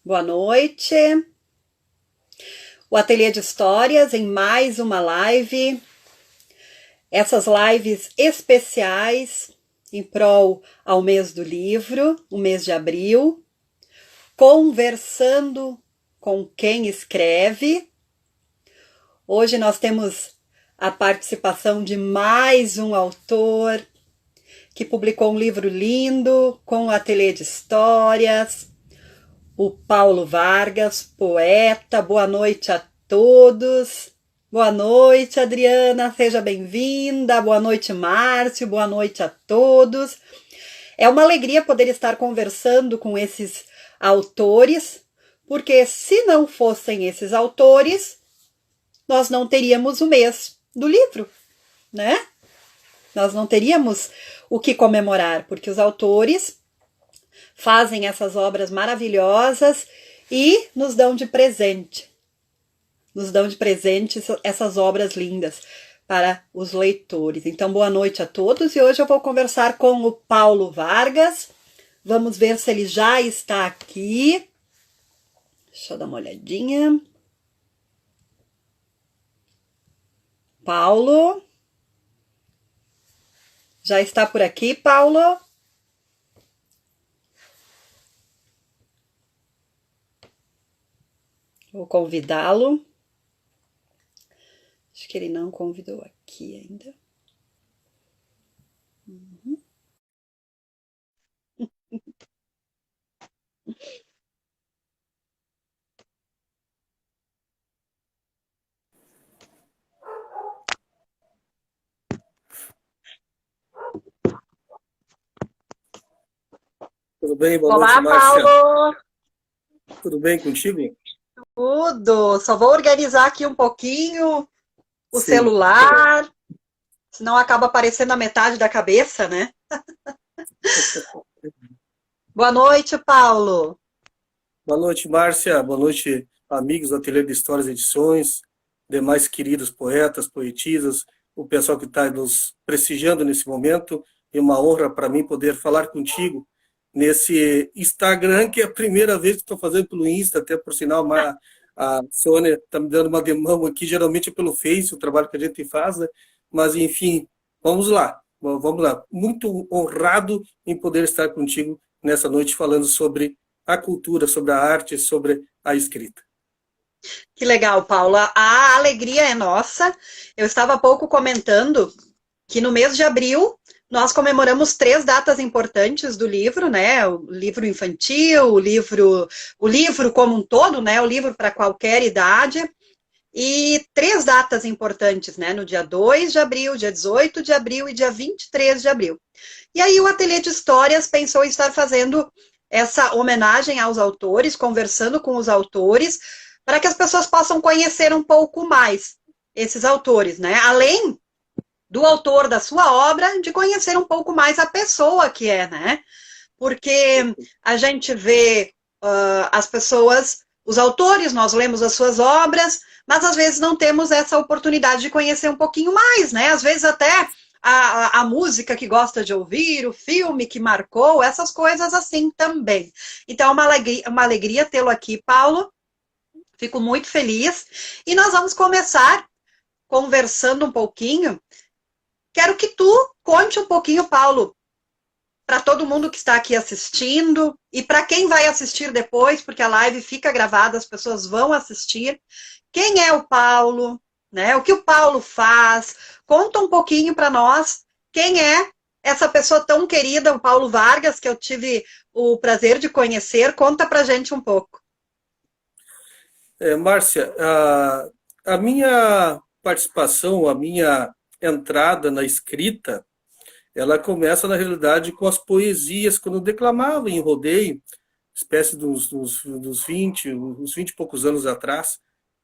Boa noite. O Ateliê de Histórias em mais uma live. Essas lives especiais em prol ao mês do livro, o mês de abril, conversando com quem escreve. Hoje nós temos a participação de mais um autor que publicou um livro lindo com o Ateliê de Histórias, o Paulo Vargas, poeta. Boa noite a todos. Boa noite, Adriana, seja bem-vinda. Boa noite, Márcio. Boa noite a todos. É uma alegria poder estar conversando com esses autores, porque se não fossem esses autores, nós não teríamos o mês do livro, né? Nós não teríamos o que comemorar, porque os autores fazem essas obras maravilhosas e nos dão de presente. Nos dão de presente essas obras lindas para os leitores. Então, boa noite a todos. E hoje eu vou conversar com o Paulo Vargas. Vamos ver se ele já está aqui. Deixa eu dar uma olhadinha. Paulo. Já está por aqui, Paulo? Vou convidá-lo. Acho que ele não convidou aqui ainda. Tudo bem? Boa Olá, noite, Márcia. Paulo! Tudo bem contigo? Tudo! Só vou organizar aqui um pouquinho o Sim. celular, senão acaba aparecendo a metade da cabeça, né? Boa noite, Paulo! Boa noite, Márcia. Boa noite, amigos do Ateliê de Histórias e Edições, demais queridos poetas, poetisas, o pessoal que está nos prestigiando nesse momento. É uma honra para mim poder falar contigo nesse Instagram, que é a primeira vez que estou fazendo pelo Insta, até por sinal, a Sônia está me dando uma demão aqui, geralmente é pelo Face, o trabalho que a gente faz, né? Mas, enfim, vamos lá. Muito honrado em poder estar contigo nessa noite falando sobre a cultura, sobre a arte, sobre a escrita. Que legal, Paula. A alegria é nossa. Eu estava há pouco comentando que no mês de abril nós comemoramos 3 datas importantes do livro, né? O livro infantil, o livro como um todo, né? O livro para qualquer idade. E 3 datas importantes, né? No dia 2 de abril, dia 18 de abril e dia 23 de abril. E aí o Ateliê de Histórias pensou em estar fazendo essa homenagem aos autores, conversando com os autores, para que as pessoas possam conhecer um pouco mais esses autores, né? Além do autor da sua obra, de conhecer um pouco mais a pessoa que é, né? Porque a gente vê as pessoas, os autores, nós lemos as suas obras, mas às vezes não temos essa oportunidade de conhecer um pouquinho mais, né? Às vezes até a música que gosta de ouvir, o filme que marcou, essas coisas assim também. Então é uma alegria tê-lo aqui, Paulo. Fico muito feliz. E nós vamos começar conversando um pouquinho. Quero que tu conte um pouquinho, Paulo, para todo mundo que está aqui assistindo e para quem vai assistir depois, porque a live fica gravada, as pessoas vão assistir. Quem é o Paulo, né? O que o Paulo faz? Conta um pouquinho para nós quem é essa pessoa tão querida, o Paulo Vargas, que eu tive o prazer de conhecer. Conta para gente um pouco. Márcia, a minha participação, a minha entrada na escrita, ela começa, na realidade, com as poesias, quando eu declamava em rodeio, espécie dos 20, uns 20 e poucos anos atrás,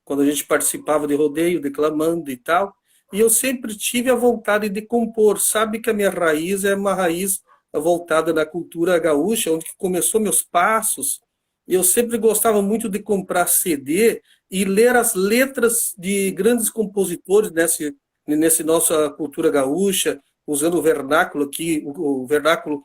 quando a gente participava de rodeio, declamando e tal, e eu sempre tive a vontade de compor. Sabe que a minha raiz é uma raiz voltada na cultura gaúcha, onde começou meus passos. Eu sempre gostava muito de comprar CD e ler as letras de grandes compositores nesse nossa cultura gaúcha, usando o vernáculo aqui, o vernáculo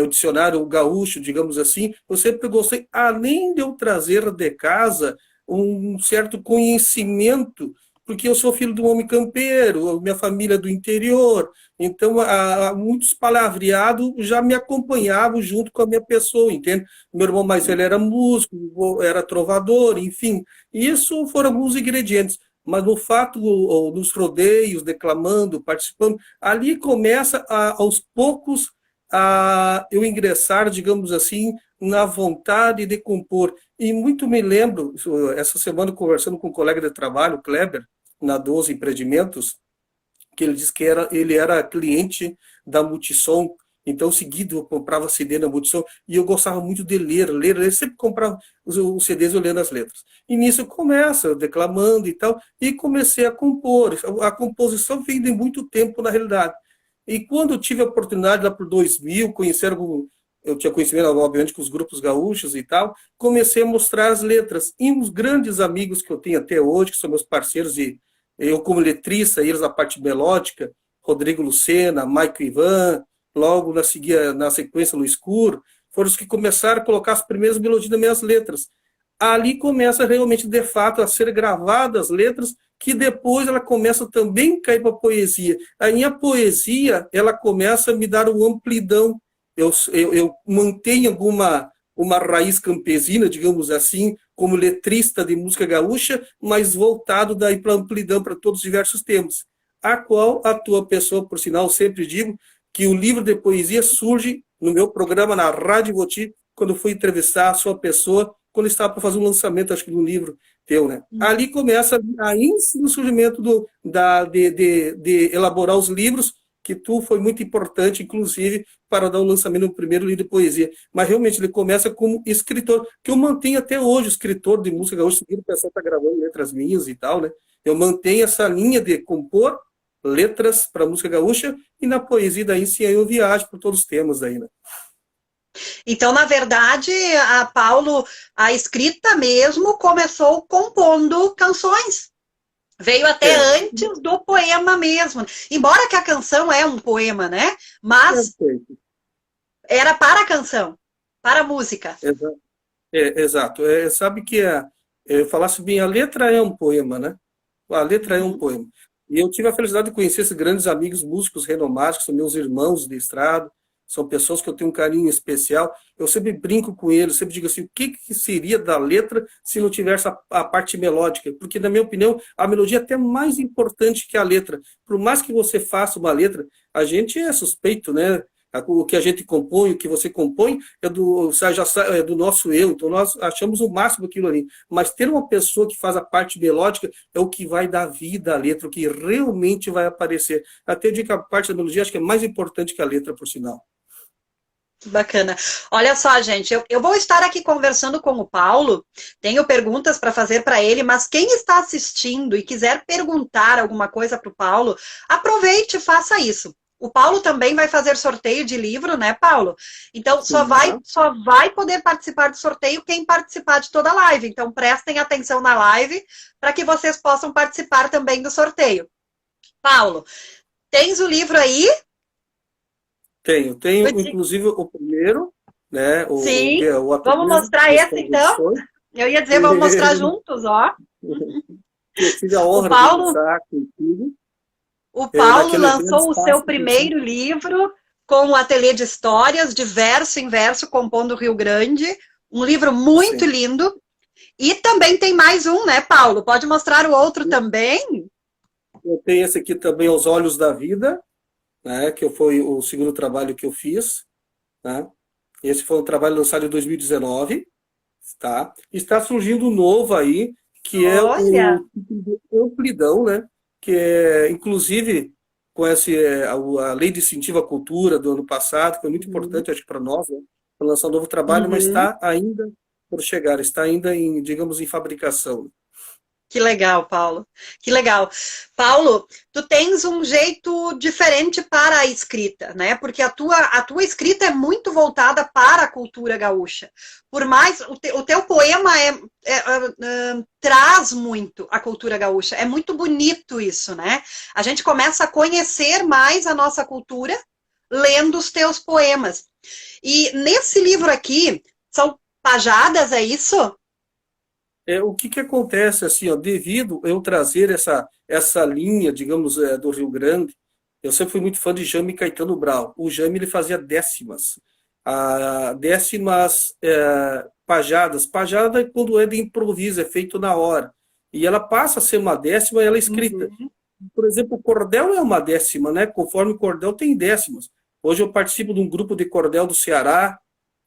o dicionário gaúcho, digamos assim, eu sempre gostei, além de eu trazer de casa um certo conhecimento, porque eu sou filho de um homem campeiro, minha família é do interior, então muitos palavreados já me acompanhavam junto com a minha pessoa, entende? Meu irmão mais velho era músico, era trovador, enfim, isso foram alguns ingredientes. Mas no fato, nos rodeios, declamando, participando, ali começa aos poucos a eu ingressar, digamos assim, na vontade de compor. E muito me lembro, essa semana conversando com um colega de trabalho, Kleber, na 12 Empreendimentos, que ele disse que ele era cliente da Multissom, então seguido eu comprava CD na Multissom, e eu gostava muito de ler, eu sempre comprava os CDs eu lendo as letras. E nisso começa, eu declamando e tal, e comecei a compor. A composição vem de muito tempo, na realidade. E quando eu tive a oportunidade, lá por 2000, eu tinha conhecimento, obviamente, com os grupos gaúchos e tal, comecei a mostrar as letras. E uns grandes amigos que eu tenho até hoje, que são meus parceiros, eu como letrista, eles na parte melódica, Rodrigo Lucena, Maico Ivan, logo na sequência Luiz Cur, foram os que começaram a colocar as primeiras melodias das minhas letras. Ali começa realmente, de fato, a ser gravadas as letras, que depois ela começa também a cair para a poesia. A minha poesia, ela começa a me dar uma amplidão. Eu mantenho uma raiz campesina, digamos assim, como letrista de música gaúcha, mas voltado daí para amplidão, para todos os diversos temas. A qual a tua pessoa, por sinal, sempre digo que o livro de poesia surge no meu programa na Rádio Voti, quando fui entrevistar a sua pessoa, quando estava para fazer um lançamento, acho que de um livro teu, né? Ali começa aí o surgimento de elaborar os livros, que tu foi muito importante, inclusive, para dar o lançamento do primeiro livro de poesia. Mas realmente ele começa como escritor, que eu mantenho até hoje, escritor de música gaúcha, seguindo o pessoal está gravando letras minhas e tal, né? Eu mantenho essa linha de compor letras para música gaúcha, e na poesia daí sim eu viajo por todos os temas daí, né? Então, na verdade, Paulo, a escrita mesmo começou compondo canções. Veio até antes do poema mesmo. Embora que a canção é um poema, né? Mas era para a canção, para a música. Exato. Sabe que eu falasse bem, a letra é um poema, né? A letra é um poema. E eu tive a felicidade de conhecer esses grandes amigos músicos renomados, que são meus irmãos de estrada, são pessoas que eu tenho um carinho especial. Eu sempre brinco com eles, sempre digo assim, o que seria da letra se não tivesse a parte melódica? Porque, na minha opinião, a melodia é até mais importante que a letra. Por mais que você faça uma letra, a gente é suspeito, né? O que a gente compõe, o que você compõe, é do nosso eu. Então, nós achamos o máximo aquilo ali. Mas ter uma pessoa que faz a parte melódica é o que vai dar vida à letra, o que realmente vai aparecer. Até eu digo que a parte da melodia acho que é mais importante que a letra, por sinal. Bacana. Olha só, gente, eu vou estar aqui conversando com o Paulo, tenho perguntas para fazer para ele, mas quem está assistindo e quiser perguntar alguma coisa para o Paulo, aproveite e faça isso. O Paulo também vai fazer sorteio de livro, né, Paulo? Então, só vai poder participar do sorteio quem participar de toda a live. Então, prestem atenção na live para que vocês possam participar também do sorteio. Paulo, tens o livro aí? Tenho inclusive o primeiro, né? Sim, vamos mostrar esse então? Eu ia dizer, vamos mostrar juntos, ó. Eu tive a honra de lançar contigo. O Paulo lançou o seu primeiro livro com o ateliê de histórias, de verso em verso, compondo Rio Grande. Um livro muito lindo. E também tem mais um, né, Paulo? Pode mostrar o outro também? Eu tenho esse aqui também, Os Olhos da Vida, né, que foi o segundo trabalho que eu fiz. Né? Esse foi um trabalho lançado em 2019. Tá? Está surgindo um novo aí, que é o Amplidão, né? Que é, inclusive, com a Lei de Incentivo à Cultura do ano passado, que foi muito importante, acho que para nós, né? Para lançar um novo trabalho, mas está ainda por chegar, está ainda em, digamos, em fabricação. Que legal, Paulo. Que legal. Paulo, tu tens um jeito diferente para a escrita, né? Porque a tua escrita é muito voltada para a cultura gaúcha. Por mais, o teu poema traz muito a cultura gaúcha. É muito bonito isso, né? A gente começa a conhecer mais a nossa cultura lendo os teus poemas. E nesse livro aqui, são pajadas, é isso? O que acontece, assim, ó, devido eu trazer essa linha, digamos, do Rio Grande, eu sempre fui muito fã de Jaime Caetano Brau. O Jaime, ele fazia décimas. Décimas pajadas. Pajada é quando é de improviso, é feito na hora. E ela passa a ser uma décima, ela é escrita. Uhum. Por exemplo, o cordel é uma décima, né? Conforme o cordel tem décimas. Hoje eu participo de um grupo de cordel do Ceará,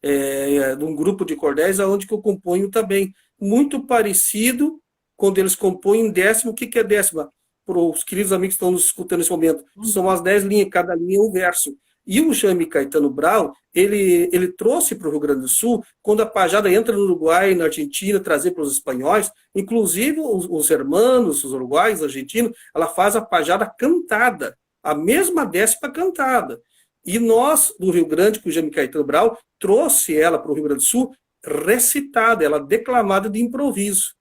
de um grupo de cordéis, aonde que eu componho também. Muito parecido quando eles compõem em décimo. O que é décima? Para os queridos amigos que estão nos escutando nesse momento, são as 10 linhas, cada linha é um verso. E o Jaime Caetano Brau, ele trouxe para o Rio Grande do Sul, quando a pajada entra no Uruguai, na Argentina, trazer para os espanhóis, inclusive os hermanos, os uruguaios, argentinos, ela faz a pajada cantada, a mesma décima cantada. E nós, do Rio Grande, com o Jaime Caetano Brau, trouxe ela para o Rio Grande do Sul recitada, ela declamada de improviso.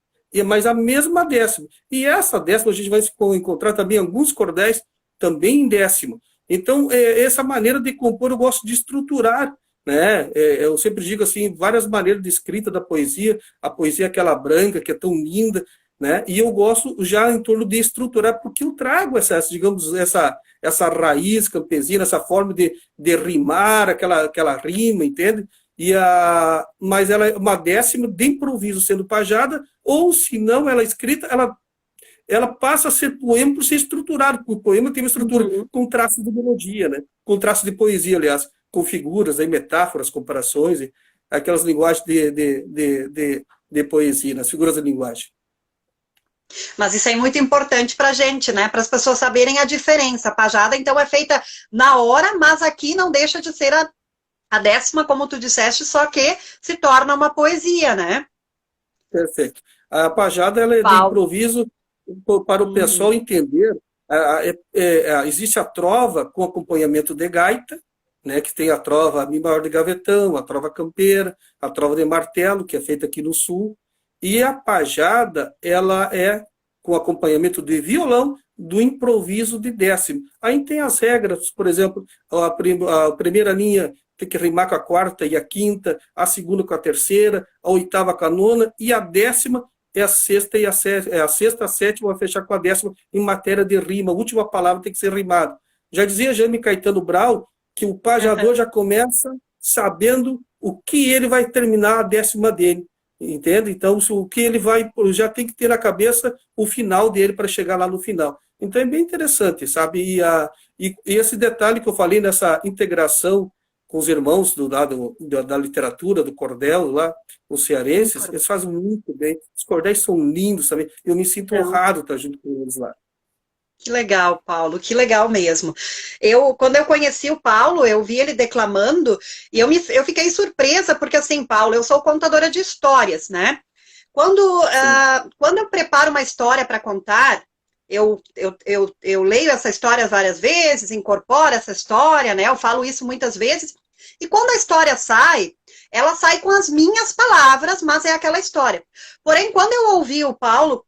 Mas a mesma décima. E essa décima a gente vai encontrar também alguns cordéis também em décimo. Então, essa maneira de compor eu gosto de estruturar, né? Eu sempre digo assim, várias maneiras de escrita da poesia, a poesia aquela branca, que é tão linda, né? E eu gosto já em torno de estruturar, porque eu trago digamos, essa raiz campesina, essa forma de rimar, aquela rima, entende? Mas ela é uma décima de improviso sendo pajada, ou se não ela é escrita, ela passa a ser poema por ser estruturado, porque o poema tem uma estrutura com traços de melodia, né? Com traços de poesia, aliás, com figuras, aí, metáforas, comparações, aquelas linguagens de poesia, nas figuras da linguagem. Mas isso é muito importante para a gente, né? Para as pessoas saberem a diferença. A pajada, então, é feita na hora, mas aqui não deixa de ser a décima, como tu disseste, só que se torna uma poesia, né? Perfeito. A pajada ela é de improviso para o pessoal entender. Existe a trova com acompanhamento de gaita, né, que tem a trova Mi maior de gavetão, a trova campeira, a trova de martelo, que é feita aqui no sul, e a pajada ela é com acompanhamento de violão do improviso de décimo. Aí tem as regras, por exemplo, a primeira linha tem que rimar com a quarta e a quinta, a segunda com a terceira, a oitava com a nona, e a décima é a sexta, a sétima vai fechar com a décima em matéria de rima. A última palavra tem que ser rimada. Já dizia Jaime Caetano Brau que o pajador já começa sabendo o que ele vai terminar a décima dele. Entende? Então, o que ele vai, já tem que ter na cabeça o final dele para chegar lá no final. Então, é bem interessante, sabe? E esse detalhe que eu falei nessa integração com os irmãos da literatura, do cordel lá, os cearenses, eles fazem muito bem. Os cordéis são lindos também. Eu me sinto honrado estar junto com eles lá. Que legal, Paulo, que legal mesmo. Quando eu conheci o Paulo, eu vi ele declamando e eu fiquei surpresa, porque assim, Paulo, eu sou contadora de histórias, né? Quando eu preparo uma história para contar, eu leio essa história várias vezes, incorporo essa história, né? Eu falo isso muitas vezes, e quando a história sai, ela sai com as minhas palavras, mas é aquela história. Porém, quando eu ouvi o Paulo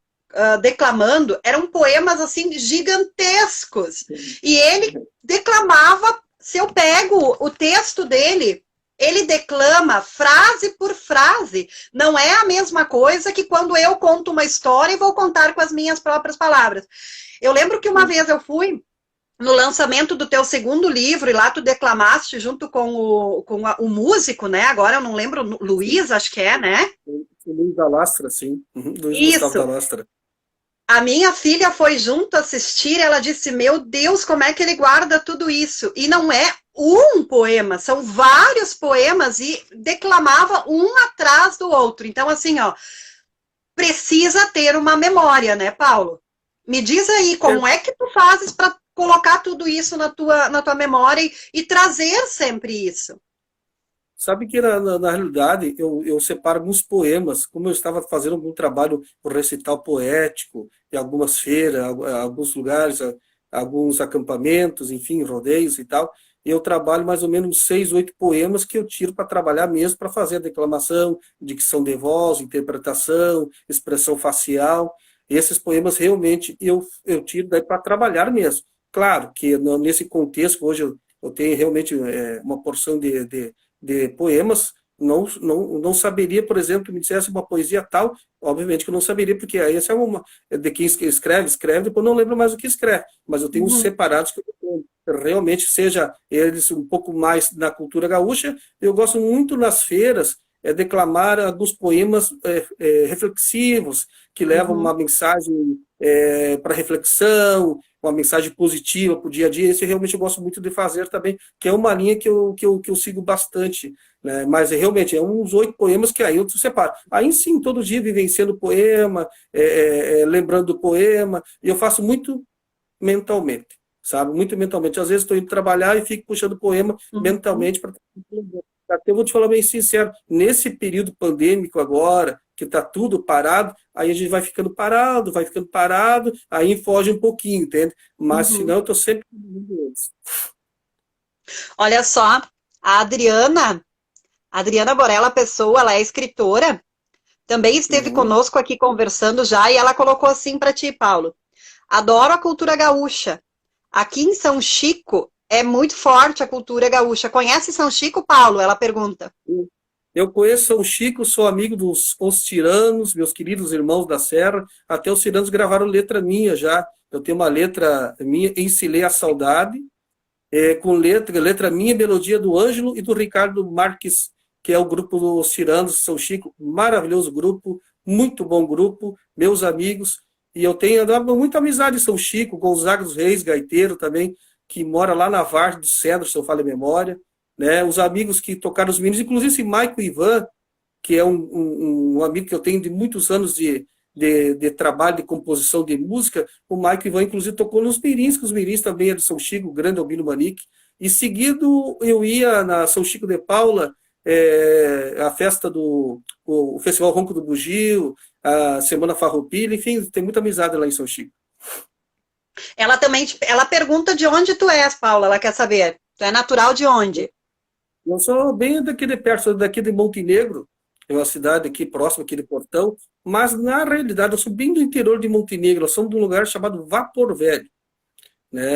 declamando, eram poemas assim gigantescos. E ele declamava, se eu pego o texto dele, ele declama frase por frase. Não é a mesma coisa que quando eu conto uma história e vou contar com as minhas próprias palavras. Eu lembro que uma vez eu fui no lançamento do teu segundo livro, e lá tu declamaste junto com o músico, né? Agora eu não lembro, Luiz, acho que é, né? Luiz da Lastra, sim. Luiz Gustavo da Lastra. A minha filha foi junto assistir, ela disse, meu Deus, como é que ele guarda tudo isso? E não é um poema, são vários poemas e declamava um atrás do outro. Então, assim, ó, precisa ter uma memória, né, Paulo? Me diz aí, como é que tu fazes para colocar tudo isso na tua memória e trazer sempre isso? Sabe que, na realidade, eu separo alguns poemas, como eu estava fazendo algum trabalho por recital poético, em algumas feiras, alguns lugares, alguns acampamentos, enfim, rodeios e tal, e eu trabalho mais ou menos 6, 8 poemas que eu tiro para trabalhar mesmo, para fazer a declamação, dicção de voz, interpretação, expressão facial. E esses poemas, realmente, eu tiro daí para trabalhar mesmo. Claro que nesse contexto, hoje Eu tenho realmente uma porção de poemas. Não saberia, por exemplo, que me dissesse uma poesia tal, obviamente que eu não saberia, porque aí essa é uma de quem escreve, depois não lembro mais o que escreve, mas eu tenho uns Uhum, separados que eu realmente, seja eles um pouco mais na cultura gaúcha, eu gosto muito nas feiras declamar alguns poemas reflexivos, que levam uhum, uma mensagem para reflexão, uma mensagem positiva para o dia a dia. Esse realmente eu gosto muito de fazer também, que é uma linha que eu sigo bastante, né? Mas realmente é uns 8 poemas que aí eu separo. Aí sim, todo dia vivenciando o poema, lembrando do poema, e eu faço muito mentalmente, sabe? Muito mentalmente. Às vezes estou indo trabalhar e fico puxando poema uhum, mentalmente para. Até eu vou te falar bem sincero, nesse período pandêmico agora, que está tudo parado, aí a gente vai ficando parado, aí foge um pouquinho, entende? Mas senão uhum. eu estou sempre lendo eles. Olha só, a Adriana Borella Pessoa, ela é escritora, também esteve Uhum. conosco aqui conversando já, e ela colocou assim para ti, Paulo: adoro a cultura gaúcha. Aqui em São Chico é muito forte a cultura gaúcha. Conhece São Chico, Paulo? Ela pergunta. Eu conheço São Chico, sou amigo dos Os Tiranos, meus queridos irmãos da Serra. Até os Tiranos gravaram letra minha já. Eu tenho uma letra minha, Encilei a Saudade, com letra minha, melodia do Ângelo e do Ricardo Marques, que é o grupo dos Tiranos, São Chico. Maravilhoso grupo, muito bom grupo, meus amigos. E eu tenho muita amizade em São Chico, Gonzaga dos Reis, gaiteiro também, que mora lá na Vargem do Cedro, se eu falo a memória. Né? Os amigos que tocaram os meninos, inclusive esse Maico Ivan, que é um amigo que eu tenho de muitos anos de trabalho, de composição de música. O Maico Ivan, inclusive, tocou nos Mirins, que os Mirins também é de São Chico, o grande Albino Manique. E seguido, eu ia na São Chico de Paula, a festa o Festival Ronco do Bugio, a Semana Farroupilha, enfim, tem muita amizade lá em São Chico. Ela também, ela pergunta de onde tu és, Paula. Ela quer saber. Tu é natural de onde? Eu sou bem daqui de perto, sou daqui de Montenegro, é uma cidade aqui próxima aqui de Portão, mas na realidade eu sou bem do interior de Montenegro, nós somos de um lugar chamado Vapor Velho, né?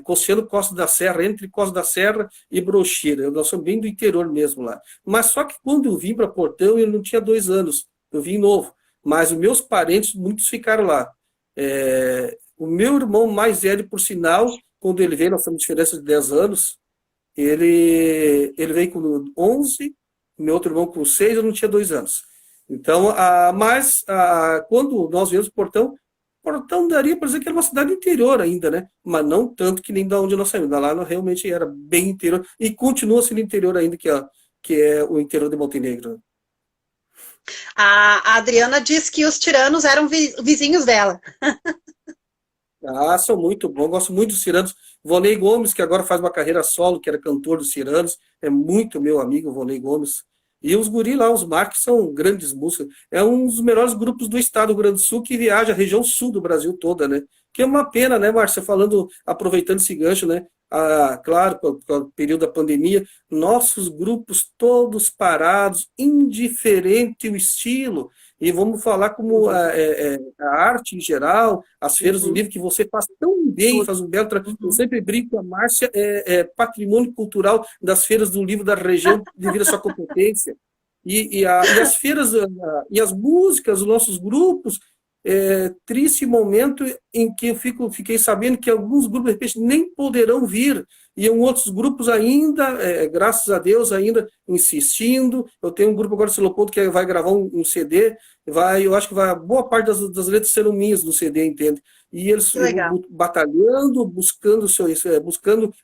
Cossiano Costa da Serra, entre Costa da Serra e Brochira, nós somos bem do interior mesmo lá. Mas só que quando eu vim para Portão, eu não tinha 2 anos, eu vim novo, mas os meus parentes, muitos ficaram lá. O meu irmão mais velho, por sinal, quando ele veio, nós temos diferença de 10 anos, ele veio com 11, meu outro irmão com 6, eu não tinha 2 anos. Então, quando nós viemos para Portão daria para dizer que era uma cidade interior ainda, né? Mas não tanto que nem da onde nós saímos. Da lá realmente era bem interior e continua sendo interior ainda, que é o interior de Montenegro. A Adriana diz que os tiranos eram vizinhos dela. Ah, são muito bons, gosto muito dos Ciranos. Vonei Gomes, que agora faz uma carreira solo, que era cantor dos Ciranos, é muito meu amigo, Vonei Gomes. E os guri lá, os Marques, são grandes músicos. É um dos melhores grupos do estado do Rio Grande do Sul, que viaja a região sul do Brasil toda, né? Que é uma pena, né, Márcia? Falando, aproveitando esse gancho, né? Claro, o período da pandemia, nossos grupos todos parados, indiferente o estilo. E vamos falar como Uhum, a arte em geral, as feiras do uhum, livro, que você faz tão bem, faz um belo trabalho. Eu uhum. sempre brinco que a Márcia é patrimônio cultural das feiras do livro da região, devido à sua competência. E as feiras, e as músicas, os nossos grupos, triste momento em que fiquei sabendo que alguns grupos, de repente, nem poderão vir, e outros grupos ainda, graças a Deus, ainda insistindo. Eu tenho um grupo agora de Leopoldo que vai gravar um CD, eu acho que boa parte das letras serão minhas do CD, entende? E eles Que legal. batalhando, buscando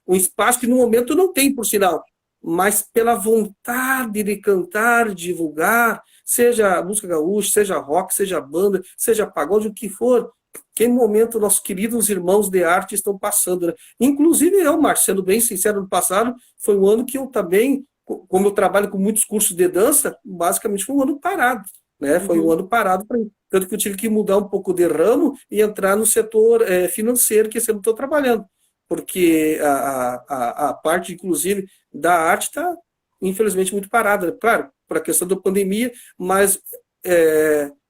um espaço que no momento não tem, por sinal, mas pela vontade de cantar, divulgar, seja música gaúcha, seja rock, seja banda, seja pagode, o que for. Que momento nossos queridos irmãos de arte estão passando, né? Inclusive eu, Márcio, sendo bem sincero, no passado foi um ano que eu também, como eu trabalho com muitos cursos de dança, basicamente foi um ano parado, né? Foi um Uhum. ano parado para mim. Tanto que eu tive que mudar um pouco de ramo e entrar no setor financeiro, que é sempre estou trabalhando. Porque a parte, inclusive, da arte está, infelizmente, muito parada. Claro, para a questão da pandemia, mas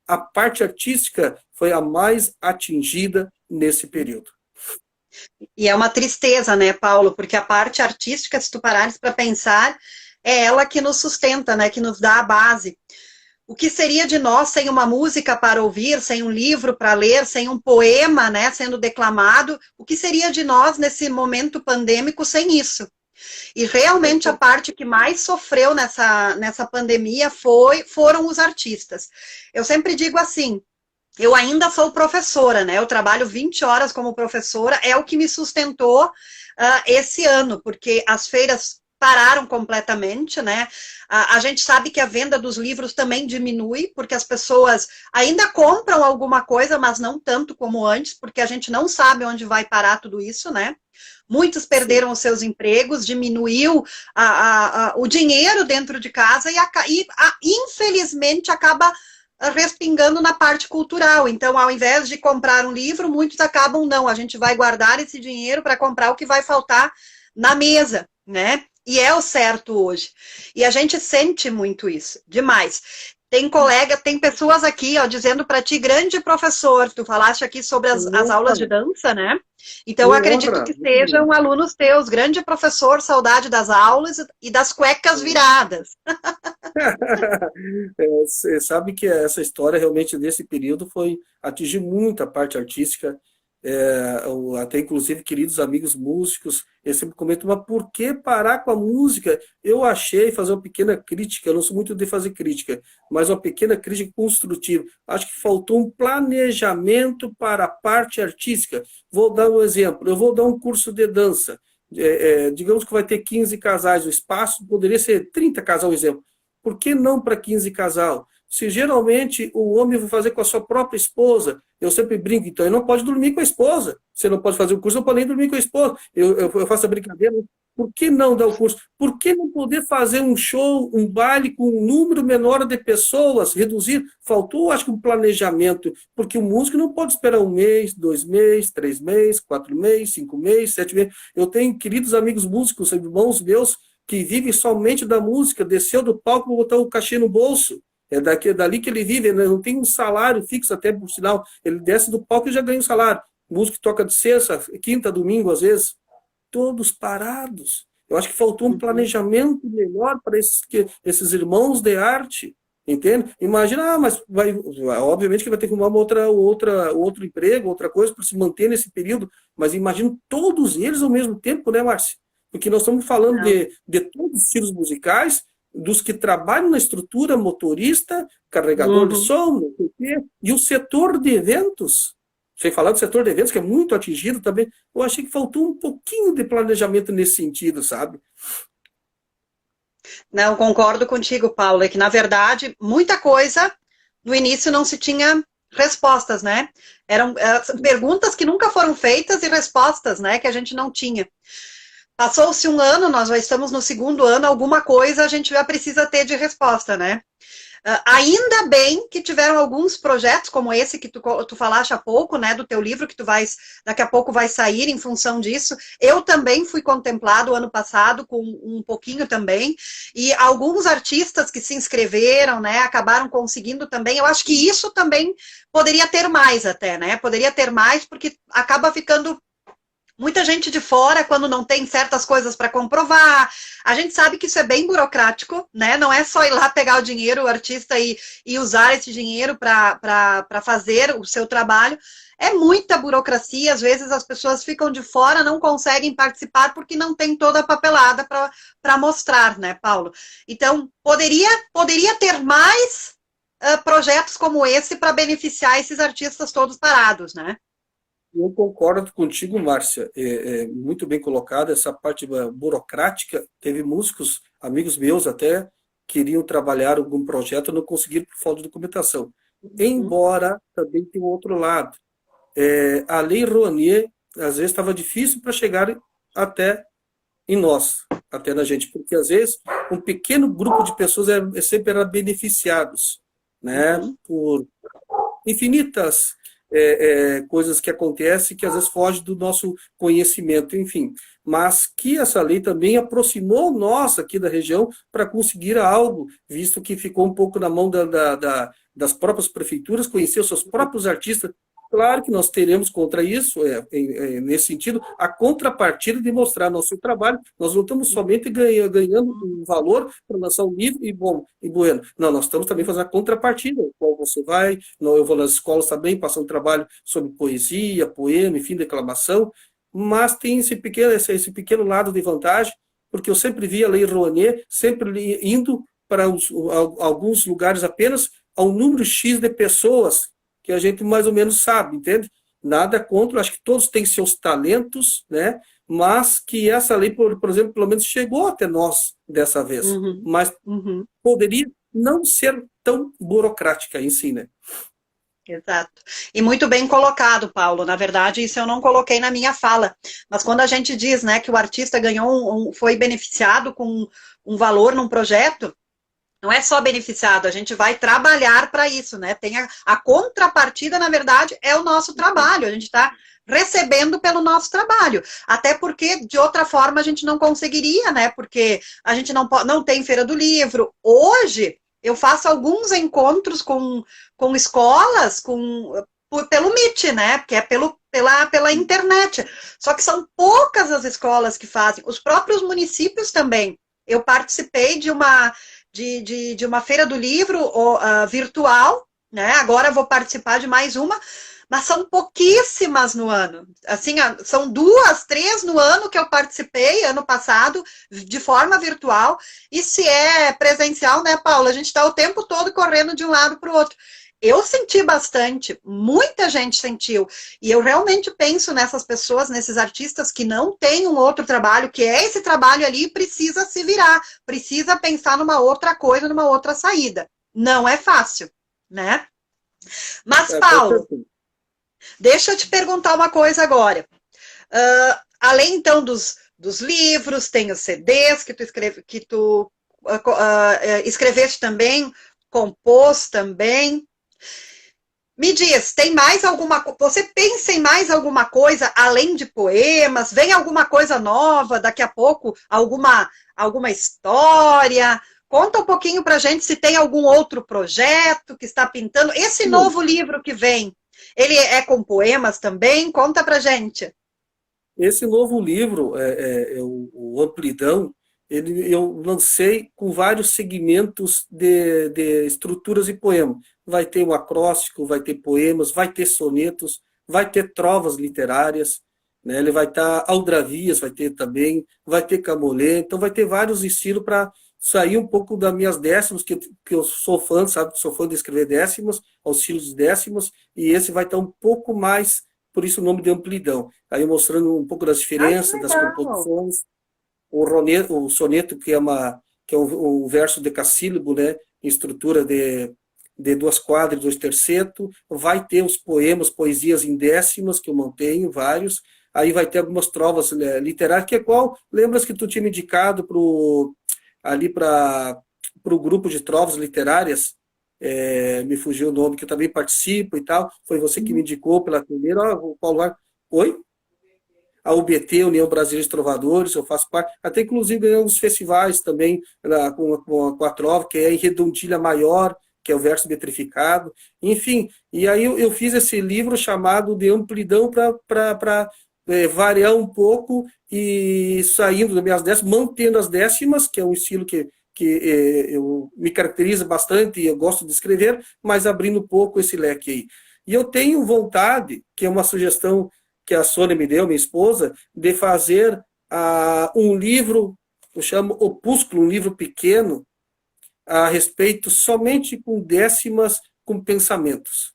a parte artística foi a mais atingida nesse período. E é uma tristeza, né, Paulo? Porque a parte artística, se tu parares para pensar, é ela que nos sustenta, né, que nos dá a base. O que seria de nós sem uma música para ouvir, sem um livro para ler, sem um poema, né, sendo declamado? O que seria de nós nesse momento pandêmico sem isso? E realmente a parte que mais sofreu nessa pandemia foram os artistas. Eu sempre digo assim, eu ainda sou professora, né? Eu trabalho 20 horas como professora, é o que me sustentou esse ano, porque as feiras pararam completamente, né? A gente sabe que a venda dos livros também diminui, porque as pessoas ainda compram alguma coisa, mas não tanto como antes, porque a gente não sabe onde vai parar tudo isso, né? Muitos perderam os seus empregos, diminuiu o dinheiro dentro de casa e infelizmente acaba respingando na parte cultural. Então, ao invés de comprar um livro, muitos acabam, não, a gente vai guardar esse dinheiro para comprar o que vai faltar na mesa, né? E é o certo hoje. E a gente sente muito isso, demais. Tem colega, tem pessoas aqui, ó, dizendo para ti, grande professor, tu falaste aqui sobre as aulas de dança, né? Então, eu acredito que sejam alunos teus, grande professor, saudade das aulas e das cuecas viradas. Você sabe que essa história realmente nesse período atingiu muito a parte artística, até inclusive queridos amigos músicos, eles sempre comentam, mas por que parar com a música? Eu achei, fazer uma pequena crítica, eu não sou muito de fazer crítica, mas uma pequena crítica construtiva. Acho que faltou um planejamento para a parte artística. Vou dar um exemplo, eu vou dar um curso de dança, digamos que vai ter 15 casais, o espaço poderia ser 30 casais, um exemplo. Por que não para 15 casal? Se geralmente o homem vai fazer com a sua própria esposa, eu sempre brinco, então ele não pode dormir com a esposa. Você não pode fazer o curso, não pode nem dormir com a esposa. Eu faço a brincadeira, por que não dar o curso? Por que não poder fazer um show, um baile com um número menor de pessoas, reduzir? Faltou, acho que, um planejamento, porque o músico não pode esperar 1 mês, 2 meses, 3 meses, 4 meses, 5 meses, 7 meses. Eu tenho queridos amigos músicos, irmãos meus, que vive somente da música, desceu do palco para botar o cachê no bolso. É dali que ele vive, ele não tem um salário fixo, até por sinal. Ele desce do palco e já ganha um salário. O músico toca de sexta, quinta, domingo, às vezes. Todos parados. Eu acho que faltou um planejamento melhor para esses irmãos de arte. Entende? Imagina, mas obviamente que vai ter que arrumar outro emprego, outra coisa para se manter nesse período. Mas imagina todos eles ao mesmo tempo, né, Márcia? Porque nós estamos falando de todos os estilos musicais, dos que trabalham na estrutura, motorista, carregador de som, não sei o quê, e o setor de eventos. Sem falar do setor de eventos, que é muito atingido também. Eu achei que faltou um pouquinho de planejamento nesse sentido, sabe? Não, concordo contigo, Paulo, é que, na verdade, muita coisa no início não se tinha respostas, né? Eram perguntas que nunca foram feitas e respostas, né, que a gente não tinha. Passou-se um ano, nós já estamos no 2º ano, alguma coisa a gente já precisa ter de resposta, né? Ainda bem que tiveram alguns projetos como esse que tu falaste há pouco, né, do teu livro, que daqui a pouco vai sair em função disso. Eu também fui contemplado ano passado com um pouquinho também, e alguns artistas que se inscreveram, né, acabaram conseguindo também. Eu acho que isso também poderia ter mais até, né? Poderia ter mais, porque acaba ficando muita gente de fora, quando não tem certas coisas para comprovar. A gente sabe que isso é bem burocrático, né? Não é só ir lá pegar o dinheiro, o artista, e usar esse dinheiro para fazer o seu trabalho. É muita burocracia, às vezes as pessoas ficam de fora, não conseguem participar porque não tem toda a papelada para mostrar, né, Paulo? Então, poderia ter mais projetos como esse para beneficiar esses artistas todos parados, né? Eu concordo contigo, Márcia. Muito bem colocada essa parte burocrática. Teve músicos, amigos meus até, queriam trabalhar algum projeto, não conseguiram por falta de documentação. Embora também tem o outro lado. A Lei Rouanet, às vezes, estava difícil para chegar até em nós, até na gente, porque às vezes um pequeno grupo de pessoas sempre era beneficiados, né, por infinitas coisas que acontecem que às vezes fogem do nosso conhecimento, enfim. Mas que essa lei também aproximou nós aqui da região para conseguir algo, visto que ficou um pouco na mão das próprias prefeituras, conhecer os seus próprios artistas. Claro que nós teremos contra isso, nesse sentido, a contrapartida de mostrar nosso trabalho. Nós não estamos somente ganhando um valor para lançar um livro e bom e bueno. Não, nós estamos também fazendo a contrapartida. Qual você vai, eu vou nas escolas também, passando trabalho sobre poesia, poema, enfim, declamação, mas tem esse pequeno lado de vantagem, porque eu sempre via a Lei Rouanet, sempre indo para alguns lugares apenas ao número X de pessoas que a gente mais ou menos sabe, entende? Nada contra, acho que todos têm seus talentos, né? Mas que essa lei, por exemplo, pelo menos chegou até nós dessa vez. Mas poderia não ser tão burocrática em si, né? Exato. E muito bem colocado, Paulo. Na verdade, isso eu não coloquei na minha fala. Mas quando a gente diz, né, que o artista ganhou, foi beneficiado com um valor num projeto, não é só beneficiado, a gente vai trabalhar para isso, né? Tem a contrapartida, na verdade, é o nosso trabalho. A gente está recebendo pelo nosso trabalho. Até porque, de outra forma, a gente não conseguiria, né? Porque a gente não tem Feira do Livro. Hoje, eu faço alguns encontros com escolas, pelo Meet, né? Que é pela internet. Só que são poucas as escolas que fazem. Os próprios municípios também. Eu participei de uma Feira do Livro virtual, né? Agora vou participar de mais uma, mas são pouquíssimas no ano. Assim, são 2, 3 no ano que eu participei, ano passado, de forma virtual. E se é presencial, né, Paula? A gente está o tempo todo correndo de um lado para o outro. Eu senti bastante, muita gente sentiu, e eu realmente penso nessas pessoas, nesses artistas que não têm um outro trabalho, que é esse trabalho ali, precisa se virar, precisa pensar numa outra coisa, numa outra saída. Não é fácil, né? Mas, Paulo, deixa eu te perguntar uma coisa agora. Além, então, dos livros, tem os CDs que tu escreveste também, compôs também. Me diz, tem mais alguma coisa? Você pensa em mais alguma coisa além de poemas? Vem alguma coisa nova daqui a pouco? Alguma história? Conta um pouquinho pra gente se tem algum outro projeto que está pintando. Esse novo livro que vem, ele é com poemas também? Conta pra gente. Esse novo livro, o Amplidão, eu lancei com vários segmentos de estruturas e poemas. Vai ter um acróstico, vai ter poemas, vai ter sonetos, vai ter trovas literárias, né? Ele vai estar aldravias, vai ter também, vai ter camolê, então vai ter vários estilos para sair um pouco das minhas décimas, que eu sou fã, sabe? Sou fã de escrever décimas, auxílios de décimas, e esse vai estar um pouco mais, por isso o nome de Amplidão. Aí mostrando um pouco das diferenças, das composições, o soneto, que é um verso decassílabo, né? Em estrutura de 2 quadras e 2 tercetos, vai ter os poemas, poesias em décimas, que eu mantenho, vários, aí vai ter algumas trovas literárias, que é qual, lembras que tu tinha me indicado para o grupo de trovas literárias, me fugiu o nome, que eu também participo e tal, foi você que me indicou pela primeira, o Paulo, oi? A UBT, União Brasileira de Trovadores, eu faço parte, até inclusive ganhei uns festivais também com a trova, que é em Redondilha Maior, que é o verso metrificado, enfim, e aí eu fiz esse livro chamado de Amplidão para variar um pouco e saindo das minhas décimas, mantendo as décimas, que é um estilo que eu me caracteriza bastante e eu gosto de escrever, mas abrindo um pouco esse leque aí. E eu tenho vontade, que é uma sugestão que a Sônia me deu, minha esposa, de fazer um livro, eu chamo Opúsculo, um livro pequeno, a respeito somente com décimas com pensamentos,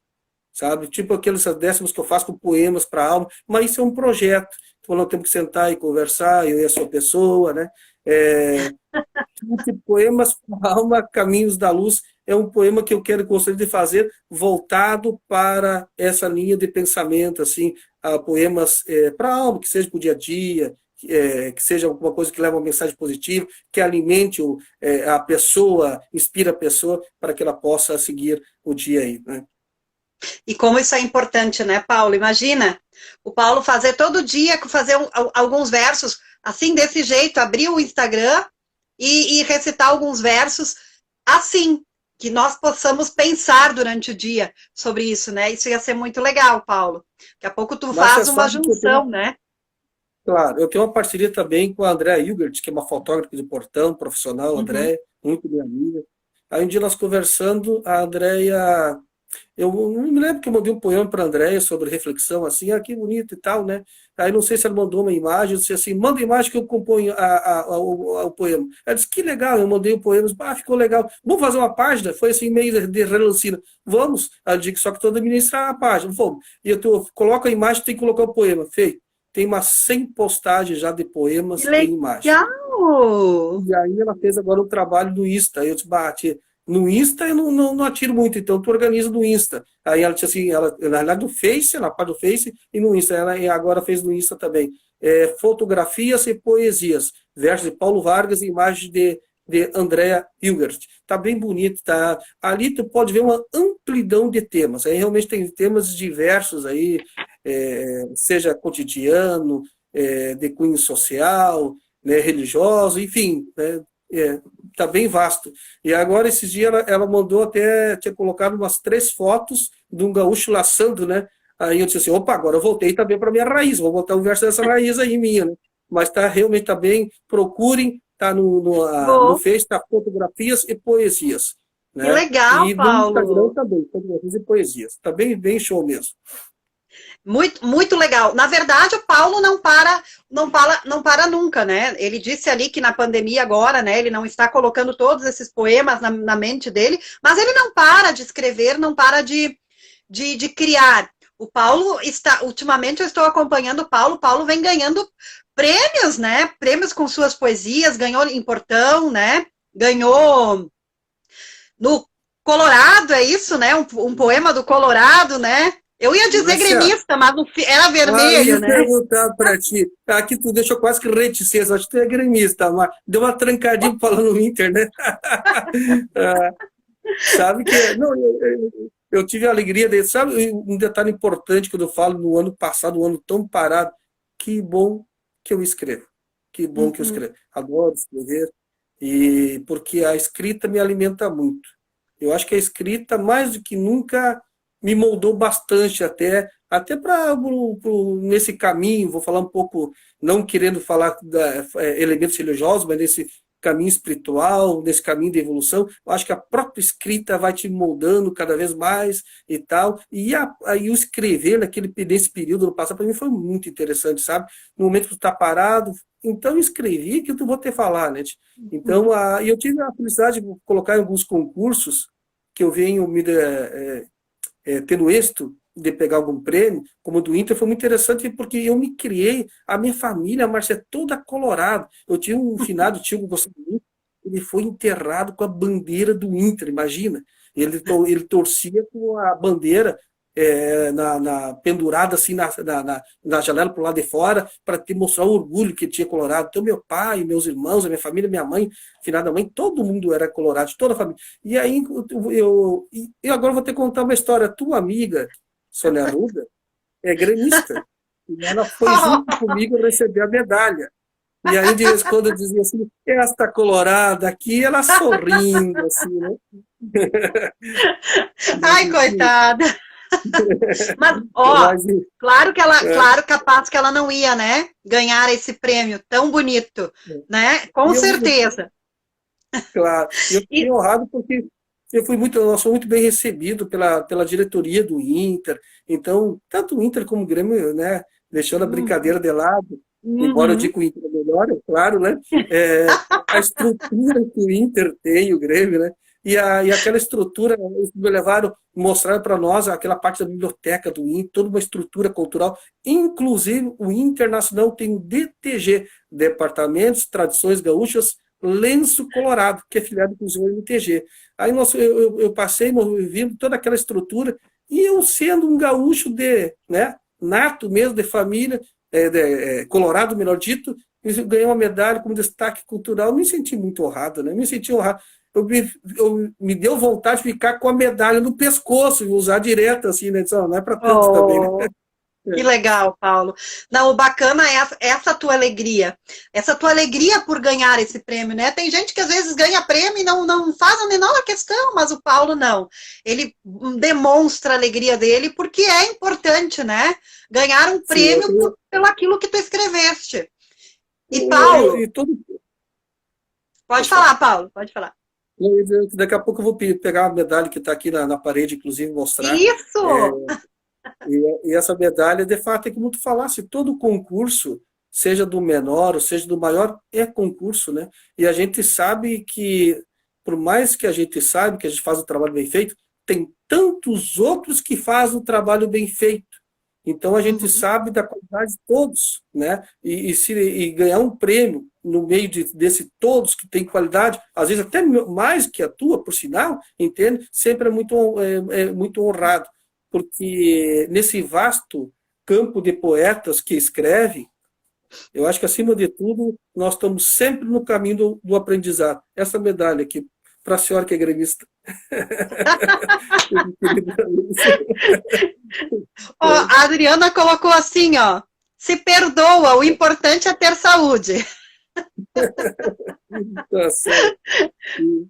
sabe? Tipo aqueles décimas que eu faço com poemas para a alma, mas isso é um projeto, então nós temos que sentar e conversar, eu e a sua pessoa, né? Poemas para a alma, Caminhos da Luz, é um poema que eu gostaria de fazer voltado para essa linha de pensamento, assim, poemas para a alma, que seja para o dia a dia, que seja alguma coisa que leve uma mensagem positiva, que alimente a pessoa, inspira a pessoa para que ela possa seguir o dia aí, né? E como isso é importante, né, Paulo? Imagina o Paulo fazer todo dia, fazer alguns versos, assim, desse jeito, abrir o Instagram e recitar alguns versos assim, que nós possamos pensar durante o dia sobre isso, né? Isso ia ser muito legal, Paulo. Daqui a pouco tu Mas você faz uma sabe que eu tenho, junção, né? claro, eu tenho uma parceria também com a Andréa Hilgert, que é uma fotógrafa de portão, profissional, Uhum. Andréa, muito minha amiga. Aí um dia nós conversando, a Andréia, eu não me lembro que eu mandei um poema para a Andréia sobre reflexão, assim, ah, que bonito e tal, né? Aí não sei se ela mandou uma imagem, eu disse assim, manda a imagem que eu componho o poema. Ela disse, que legal, eu mandei o poema, ah, ficou legal. Vamos fazer uma página? Foi assim, meio de relancina. Vamos. Aí eu disse, só que tu administrar a página. Vamos. E coloco a imagem, tem que colocar o poema. Feito. Tem umas 100 postagens já de Que poemas em imagem. legal! E aí ela fez agora o trabalho do Insta. Aí eu disse, bate. No Insta eu não atiro muito, então tu organiza no Insta. Aí ela disse assim, ela, na realidade do Face, na parte do Face e no Insta. Ela agora fez no Insta também. Fotografias e poesias. Versos de Paulo Vargas e imagens de Andrea Hilgert. Tá bem bonito, tá? Ali tu pode ver uma amplidão de temas. Aí realmente tem temas diversos aí, seja cotidiano, de cunho social, né, religioso, enfim, né, tá bem vasto. E agora, esses dias, ela mandou até, tinha colocado umas 3 fotos de um gaúcho laçando, né? Aí eu disse assim, opa, agora eu voltei também para minha raiz, vou botar um verso dessa raiz aí minha, né? Mas tá realmente tá bem, procurem, tá no Vou. Face, tá fotografias e poesias, Que né? legal, E no Instagram Paulo. também, fotografias e poesias. Tá bem, bem show mesmo. Muito, muito legal. Na verdade, o Paulo não para nunca, né? Ele disse ali que na pandemia agora, né, ele não está colocando todos esses poemas na mente dele, mas ele não para de escrever, não para de criar. O Paulo está, ultimamente eu estou acompanhando o Paulo vem ganhando prêmios, né? Prêmios com suas poesias, ganhou em Portão, né? Ganhou no Colorado, é isso, né? Um poema do Colorado, né? Eu ia dizer Márcia, gremista, mas era aí vermelho, eu né? perguntar para ti. Aqui tu deixou quase que reticência, acho que tu é gremista, mas deu uma trancadinha falando no Inter, né? Ah, sabe que. Não, eu tive a alegria de. Sabe um detalhe importante quando eu falo no ano passado, um ano tão parado? Que bom que eu escrevo. Que bom que eu Uhum. escrevo. Adoro escrever, e porque a escrita me alimenta muito. Eu acho que a escrita, mais do que nunca, me moldou bastante até para nesse caminho, vou falar um pouco, não querendo falar elementos religiosos, mas nesse caminho espiritual, nesse caminho de evolução, eu acho que a própria escrita vai te moldando cada vez mais e tal, e o escrever nesse período no passado, para mim foi muito interessante, sabe? No momento que tu está parado, então eu escrevi que eu vou te falar, né? Então, e eu tive a felicidade de colocar em alguns concursos que eu venho tendo êxito de pegar algum prêmio, como o do Inter, foi muito interessante porque eu me criei, a minha família, a Márcia, é toda colorada. Eu tinha um finado tio que eu gostava muito, ele foi enterrado com a bandeira do Inter, imagina. Ele torcia com a bandeira pendurada assim na janela para o lado de fora, para te mostrar o orgulho que tinha colorado. Então, meu pai, meus irmãos, a minha família, minha mãe, finada mãe, todo mundo era colorado, toda a família. E aí eu agora vou te contar uma história. Tua amiga, Sônia Arruda, é gremista. E ela foi junto comigo receber a medalha. E aí, de vez em quando, eu dizia assim, esta colorada aqui, ela sorrindo, assim, né? Ai, coitada. Mas, ó, Mas, claro, capaz que ela não ia, né, ganhar esse prêmio tão bonito, né? Com e eu, certeza. claro, eu fiquei E, honrado porque nós fomos muito bem recebidos pela diretoria do Inter. Então, tanto o Inter como o Grêmio, né, deixando a uhum, brincadeira de lado, embora eu uhum. diga que o Inter é melhor, é claro, né? A estrutura que o Inter tem, o Grêmio, né? E aquela estrutura, eles me levaram, mostraram para nós aquela parte da biblioteca do Inter, toda uma estrutura cultural. Inclusive, o Internacional tem o DTG, Departamentos Tradições Gaúchas, Lenço Colorado, que é filiado do MTG. Aí eu passei, vimos toda aquela estrutura, e eu sendo um gaúcho né, nato mesmo, de família, colorado, melhor dito, eu ganhei uma medalha como destaque cultural, eu me senti muito honrado, né? Me senti honrado. Me deu vontade de ficar com a medalha no pescoço e usar direto, assim, né? Não é para tanto também, né? Oh. Que legal, Paulo. Não, o bacana é essa tua alegria. Essa tua alegria por ganhar esse prêmio, né? Tem gente que às vezes ganha prêmio e não faz a menor questão, mas o Paulo não. Ele demonstra a alegria dele porque é importante, né? Ganhar um Sim, prêmio pelo aquilo que tu escreveste. E eu, Paulo, e todo, pode pode falar. falar, Paulo, pode falar. Daqui a pouco eu vou pegar a medalha que está aqui na parede, inclusive, mostrar. É, Isso! e essa medalha, de fato, é como tu falasse, todo concurso, seja do menor ou seja do maior, é concurso, né? E a gente sabe que, por mais que a gente saiba que a gente faz o trabalho bem feito, tem tantos outros que fazem o trabalho bem feito. Então a gente Uhum. sabe da qualidade de todos, né? E ganhar um prêmio no meio desse todos que tem qualidade, às vezes até mais que a tua, por sinal, entende? Sempre é muito honrado, porque nesse vasto campo de poetas que escrevem, eu acho que acima de tudo nós estamos sempre no caminho do aprendizado. Essa medalha aqui para a senhora que é gremista. Ó, a Adriana colocou assim, ó. Se perdoa, o importante é ter saúde. Tá certo.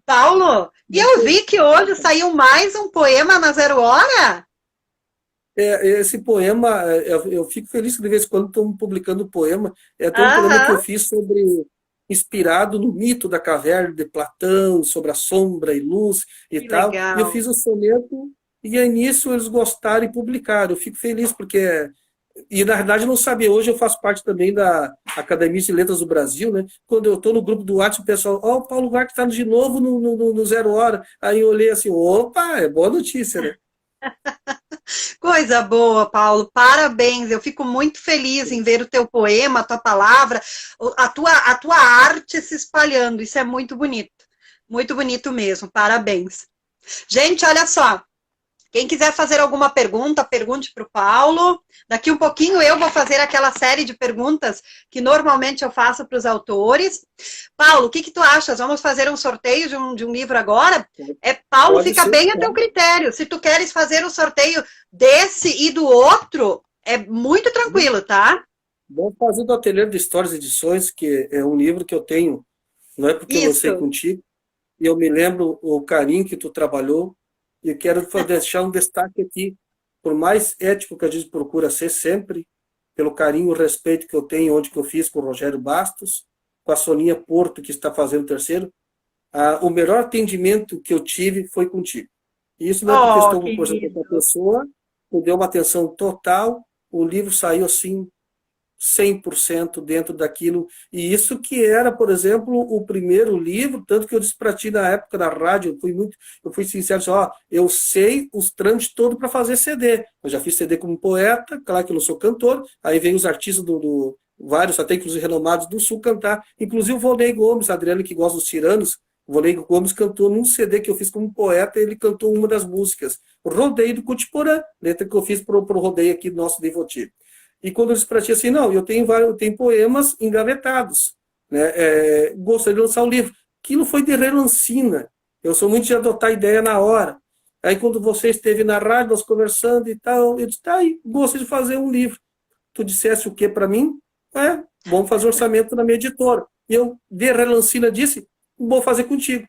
Paulo, e eu vi que hoje saiu mais um poema na Zero Hora? Esse poema, eu fico feliz que de vez em quando estão publicando poema. É até um poema que eu Aham, fiz inspirado no mito da caverna de Platão, sobre a sombra e luz e que tal. E eu legal. fiz o soneto, e aí nisso eles gostaram e publicaram. Eu fico feliz porque. E na verdade eu não sabia, hoje eu faço parte também da Academia de Letras do Brasil, né? Quando eu estou no grupo do WhatsApp, o pessoal, ó, o Paulo Garte está de novo no Zero Hora. Aí eu olhei assim, opa, é boa notícia, né? Coisa boa, Paulo. Parabéns. Eu fico muito feliz em ver o teu poema, a tua palavra, a tua arte se espalhando. Isso é muito bonito. Muito bonito mesmo. Parabéns. Gente, olha só. Quem quiser fazer alguma pergunta, pergunte para o Paulo. Daqui um pouquinho eu vou fazer aquela série de perguntas que normalmente eu faço para os autores. Paulo, o que tu achas? Vamos fazer um sorteio de um livro agora? Paulo, Pode fica ser, bem a teu claro. critério. Se tu queres fazer o sorteio desse e do outro, é muito tranquilo, tá? Vamos fazer do Ateliê de Histórias e Edições, que é um livro que eu tenho, não é porque eu lancei Isso. contigo, e eu me lembro o carinho que tu trabalhou, e eu quero deixar um destaque aqui, por mais ético que a gente procura ser sempre, pelo carinho e respeito que eu tenho, onde que eu fiz com o Rogério Bastos, com a Soninha Porto, que está fazendo o terceiro, o melhor atendimento que eu tive foi contigo. E isso não é porque Oh, estou, por exemplo, com a querido. pessoa, me deu uma atenção total, o livro saiu assim 100% dentro daquilo. E isso que era, por exemplo, o primeiro livro, tanto que eu disse para ti na época da rádio, eu fui sincero, assim, ó, eu sei os trâmites todos para fazer CD. Eu já fiz CD como poeta, claro que eu não sou cantor, aí vem os artistas vários, até inclusive renomados do Sul cantar, inclusive o Volney Gomes, a Adriana que gosta dos Tiranos, o Volney Gomes cantou num CD que eu fiz como poeta, ele cantou uma das músicas, Rodeio do Cotiporã, letra que eu fiz para o rodeio aqui do nosso Devotivo. E quando eu disse para ti assim, não, eu tenho poemas engavetados, né? Gostaria de lançar um livro. Aquilo foi de relancina. Eu sou muito de adotar ideia na hora. Aí quando você esteve na rádio, nós conversando e tal, eu disse, tá aí, gostaria de fazer um livro. Tu dissesse o que para mim? Vamos fazer orçamento na minha editora. E eu, de relancina, disse, vou fazer contigo.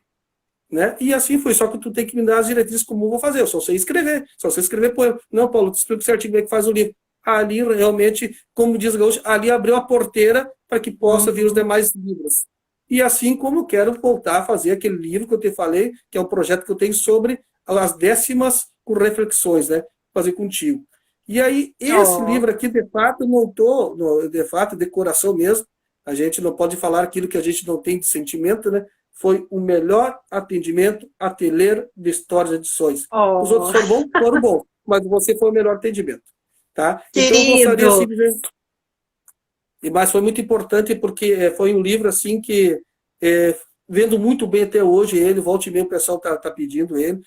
Né? E assim foi, só que tu tem que me dar as diretrizes como eu vou fazer. Eu só sei escrever, só sei escrever poema. Não, Paulo, te explico certinho como é que faz o livro. Ali realmente, como diz o Gaúcho, ali abriu a porteira para que possa vir os Uhum. demais livros. E assim como eu quero voltar a fazer aquele livro que eu te falei, que é um projeto que eu tenho sobre as 10º com reflexões, né? Fazer contigo. E aí, esse Oh, livro aqui, de fato, montou, de fato, decoração mesmo. A gente não pode falar aquilo que a gente não tem de sentimento, né? Foi o melhor atendimento ateliê de Histórias e Edições. Os outros oh, foram bons, mas você foi o melhor atendimento. Tá? Então, eu gostaria assim, querido. de ver. Mas foi muito importante porque foi um livro assim que, vendo muito bem até hoje ele, volta e meia o pessoal tá pedindo ele.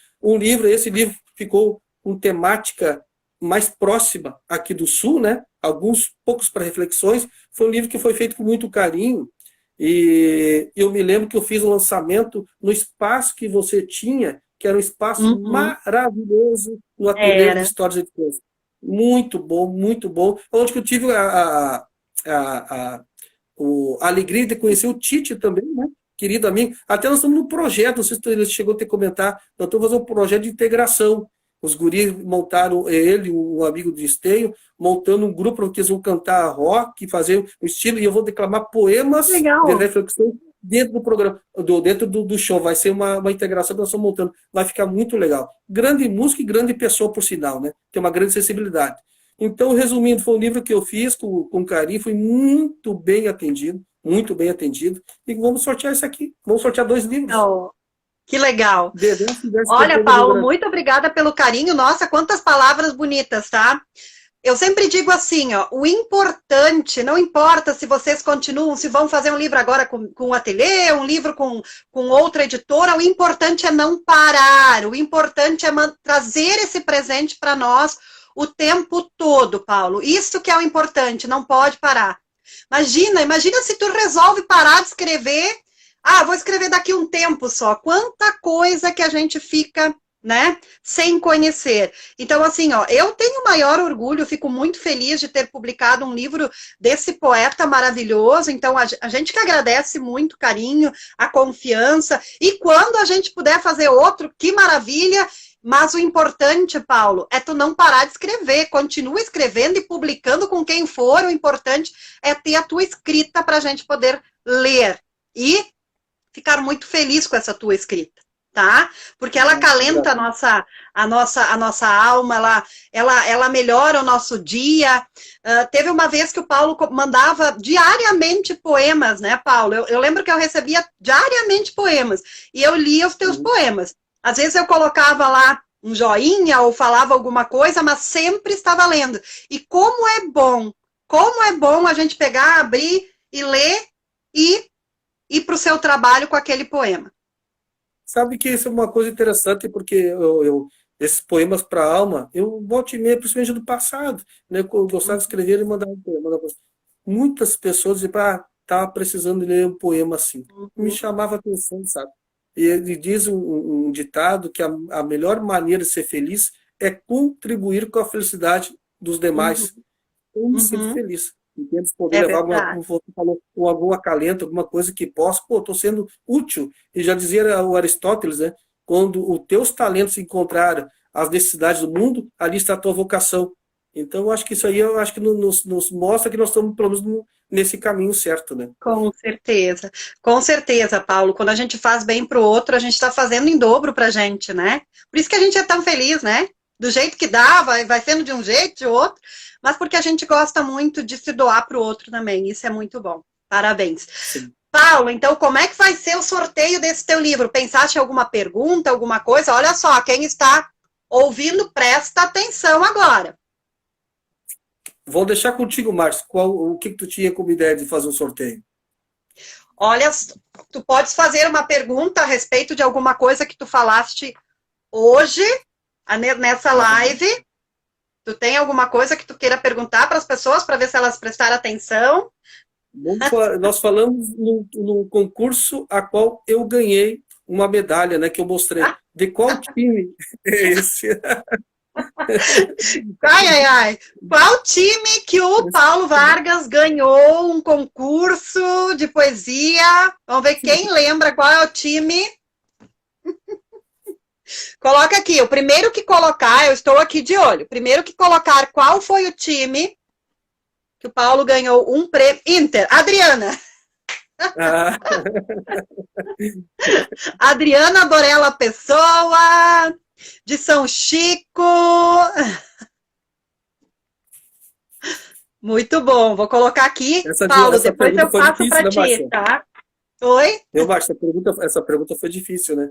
Esse livro ficou com temática mais próxima aqui do Sul, né? Alguns poucos para reflexões. Foi um livro que foi feito com muito carinho. E eu me lembro que eu fiz um lançamento no espaço que você tinha, que era um espaço Uhum. maravilhoso no ateliê de Era. Histórias e Edições. Muito bom, muito bom. Onde que eu tive a alegria de conhecer o Tite também, né? Querido amigo. Até nós estamos num projeto, não sei se ele chegou a te comentar, nós estamos fazendo um projeto de integração. Os guris montaram, ele, um amigo de Esteio, montando um grupo que eles vão cantar rock, fazer um estilo, e eu vou declamar poemas de Legal. reflexão dentro do programa, dentro do show. Vai ser uma integração que nós estamos montando. Vai ficar muito legal. Grande música e grande pessoa, por sinal, né? Tem uma grande sensibilidade. Então, resumindo, foi um livro que eu fiz com carinho, foi muito bem atendido, muito bem atendido. E vamos sortear isso aqui. Vamos sortear 2 livros. Oh, que legal. Diversos Olha, cantores do Rio Paulo, Grande. muito obrigada pelo carinho. Nossa, quantas palavras bonitas, tá? Eu sempre digo assim, ó, o importante, não importa se vocês continuam, se vão fazer um livro agora com um ateliê, um livro com outra editora, o importante é não parar, o importante é trazer esse presente para nós o tempo todo, Paulo. Isso que é o importante, não pode parar. Imagina se tu resolve parar de escrever, vou escrever daqui um tempo só. Quanta coisa que a gente fica, né, sem conhecer. Então, assim, ó, eu tenho maior orgulho, fico muito feliz de ter publicado um livro desse poeta maravilhoso. Então, a gente que agradece muito o carinho, a confiança, e quando a gente puder fazer outro, que maravilha. Mas o importante, Paulo, é tu não parar de escrever, continua escrevendo e publicando com quem for. O importante é ter a tua escrita para a gente poder ler e ficar muito feliz com essa tua escrita, tá? Porque ela acalenta a nossa alma, ela melhora o nosso dia. Teve uma vez que o Paulo mandava diariamente poemas, né, Paulo? Eu lembro que eu recebia diariamente poemas e eu lia os teus poemas. Às vezes eu colocava lá um joinha ou falava alguma coisa, mas sempre estava lendo. E como é bom a gente pegar, abrir e ler e ir para o seu trabalho com aquele poema. Sabe que isso é uma coisa interessante, porque esses poemas para a alma, eu volto e meia, principalmente do passado, né? Eu gostava de escrever e mandar um poema. Muitas pessoas diziam, estava precisando ler um poema assim. Me chamava a atenção, sabe? E ele diz um ditado que a melhor maneira de ser feliz é contribuir com a felicidade dos demais. Eu me sinto feliz. Entendo, poder É levar verdade. algum acalento, alguma coisa que possa, estou sendo útil. E já dizia o Aristóteles, né? Quando os teus talentos encontraram as necessidades do mundo, ali está a tua vocação. Então, eu acho que isso aí nos mostra que nós estamos, pelo menos, nesse caminho certo, né? Com certeza, Paulo. Quando a gente faz bem para o outro, a gente está fazendo em dobro para a gente, né? Por isso que a gente é tão feliz, né? Do jeito que dá, vai sendo de um jeito, de outro, mas porque a gente gosta muito de se doar para o outro também. Isso é muito bom. Parabéns. Sim. Paulo, então como é que vai ser o sorteio desse teu livro? Pensaste em alguma pergunta, alguma coisa? Olha só, quem está ouvindo, presta atenção agora. Vou deixar contigo, Márcio. O que tu tinha como ideia de fazer um sorteio? Olha, tu podes fazer uma pergunta a respeito de alguma coisa que tu falaste hoje, nessa live. Tu tem alguma coisa que tu queira perguntar para as pessoas, para ver se elas prestaram atenção? Nós falamos no concurso a qual eu ganhei uma medalha, né, que eu mostrei. De qual time é esse? Ai. Qual time que o Paulo Vargas ganhou um concurso de poesia? Vamos ver quem lembra qual é o time. Coloca aqui, o primeiro que colocar, eu estou aqui de olho, o primeiro que colocar qual foi o time que o Paulo ganhou um prêmio. Inter, Adriana. Adriana Borella Pessoa, de São Chico. Muito bom, vou colocar aqui, Paulo, depois eu passo para ti, tá? Oi? Márcio, essa pergunta foi difícil, né?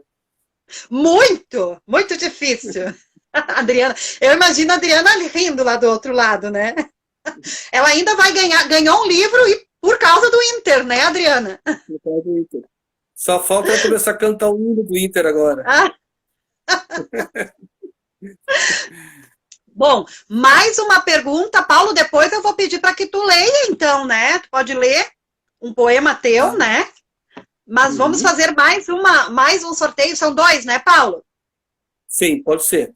Muito difícil. Adriana, eu imagino a Adriana rindo lá do outro lado, né? Ela ainda vai ganhou um livro e por causa do Inter, né, Adriana? Por causa do Inter. Só falta ela começar a cantar o hino do Inter agora. Bom, mais uma pergunta, Paulo, depois eu vou pedir para que tu leia, então, né? Tu pode ler um poema teu, né? Mas vamos fazer mais um sorteio, são 2, né, Paulo? Sim, pode ser.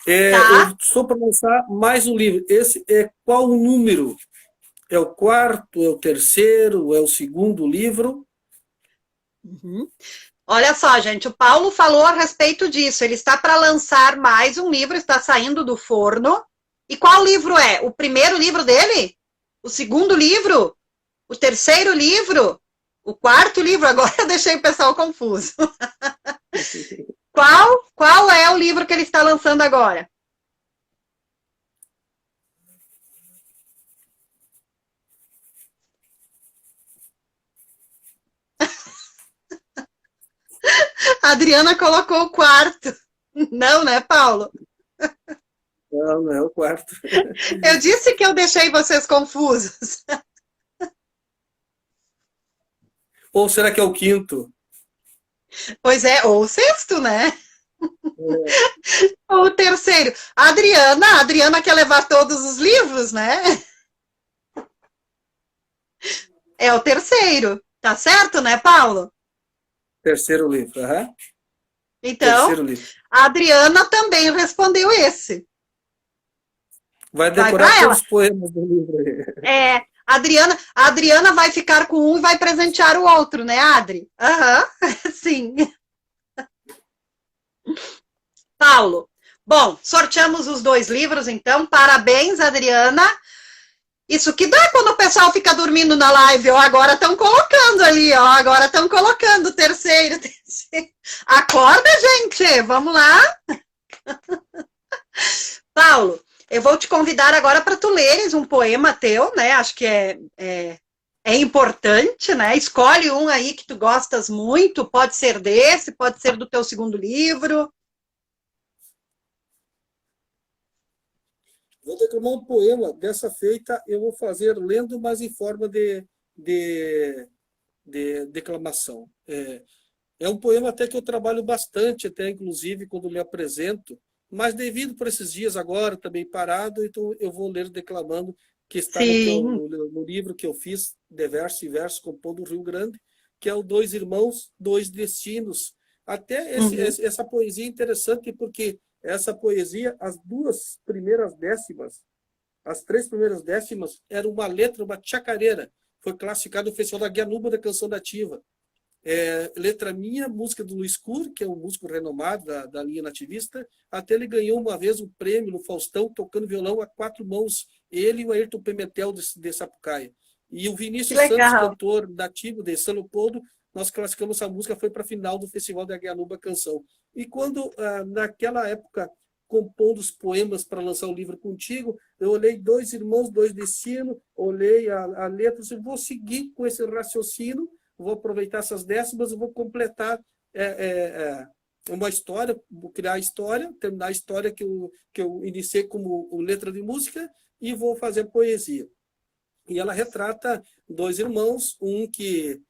Eu Tá? estou para lançar mais um livro. Esse é qual o número? É o quarto, é o terceiro, é o segundo livro? Uhum. Olha só, gente, o Paulo falou a respeito disso. Ele está para lançar mais um livro, está saindo do forno. E qual livro é? O primeiro livro dele? O segundo livro? O terceiro livro? O quarto livro? Agora eu deixei o pessoal confuso. Qual é o livro que ele está lançando agora? A Adriana colocou o quarto. Não, né, Paulo? Não, não é o quarto. Eu disse que eu deixei vocês confusos. Ou será que é o quinto? Pois é, ou o sexto, né? É, Ou o terceiro. A Adriana quer levar todos os livros, né? É o terceiro. Tá certo, né, Paulo? terceiro livro. Aham. Então, Terceiro livro. a Adriana também respondeu esse. Vai Vai decorar para todos ela. os poemas do livro aí. A Adriana vai ficar com um e vai presentear o outro, né, Adri? Aham, sim. Paulo. Bom, sorteamos os dois livros, então. Parabéns, Adriana. Isso que dá quando o pessoal fica dormindo na live, ó. Agora estão colocando ali, ó. Agora estão colocando o terceiro, terceiro. Acorda, gente. Vamos lá. Paulo, eu vou te convidar agora para tu leres um poema teu, né? Acho que é importante, né? Escolhe um aí que tu gostas muito. Pode ser desse, pode ser do teu segundo livro. Vou declamar um poema. Dessa feita, eu vou fazer lendo, mas em forma de, de declamação. É um poema até que eu trabalho bastante, até inclusive quando me apresento, mas devido por esses dias agora, também parado, então eu vou ler declamando, que está Sim. no livro que eu fiz, de verso e verso, compondo o Rio Grande, que é o Dois Irmãos, Dois Destinos. Até Uhum. essa poesia é interessante, porque essa poesia, as duas primeiras décimas, as três primeiras décimas, era uma letra, uma chacareira. Foi classificado no Festival da Guianuba da Canção Nativa. Letra minha, música do Luiz Cur, que é um músico renomado da linha nativista. Até ele ganhou uma vez um prêmio no Faustão, tocando violão a quatro mãos, ele e o Ayrton Pimentel de Sapucaia. E o Que Vinícius Santos, legal. cantor nativo de São Leopoldo, nós classificamos essa música, foi para a final do Festival da Guianuba Canção. E quando, naquela época, compondo os poemas para lançar o livro contigo, eu olhei Dois Irmãos, Dois Destinos, olhei a letra, e vou seguir com esse raciocínio, vou aproveitar essas décimas e vou completar uma história, vou criar a história, terminar a história que eu iniciei como letra de música e vou fazer poesia. E ela retrata dois irmãos, um que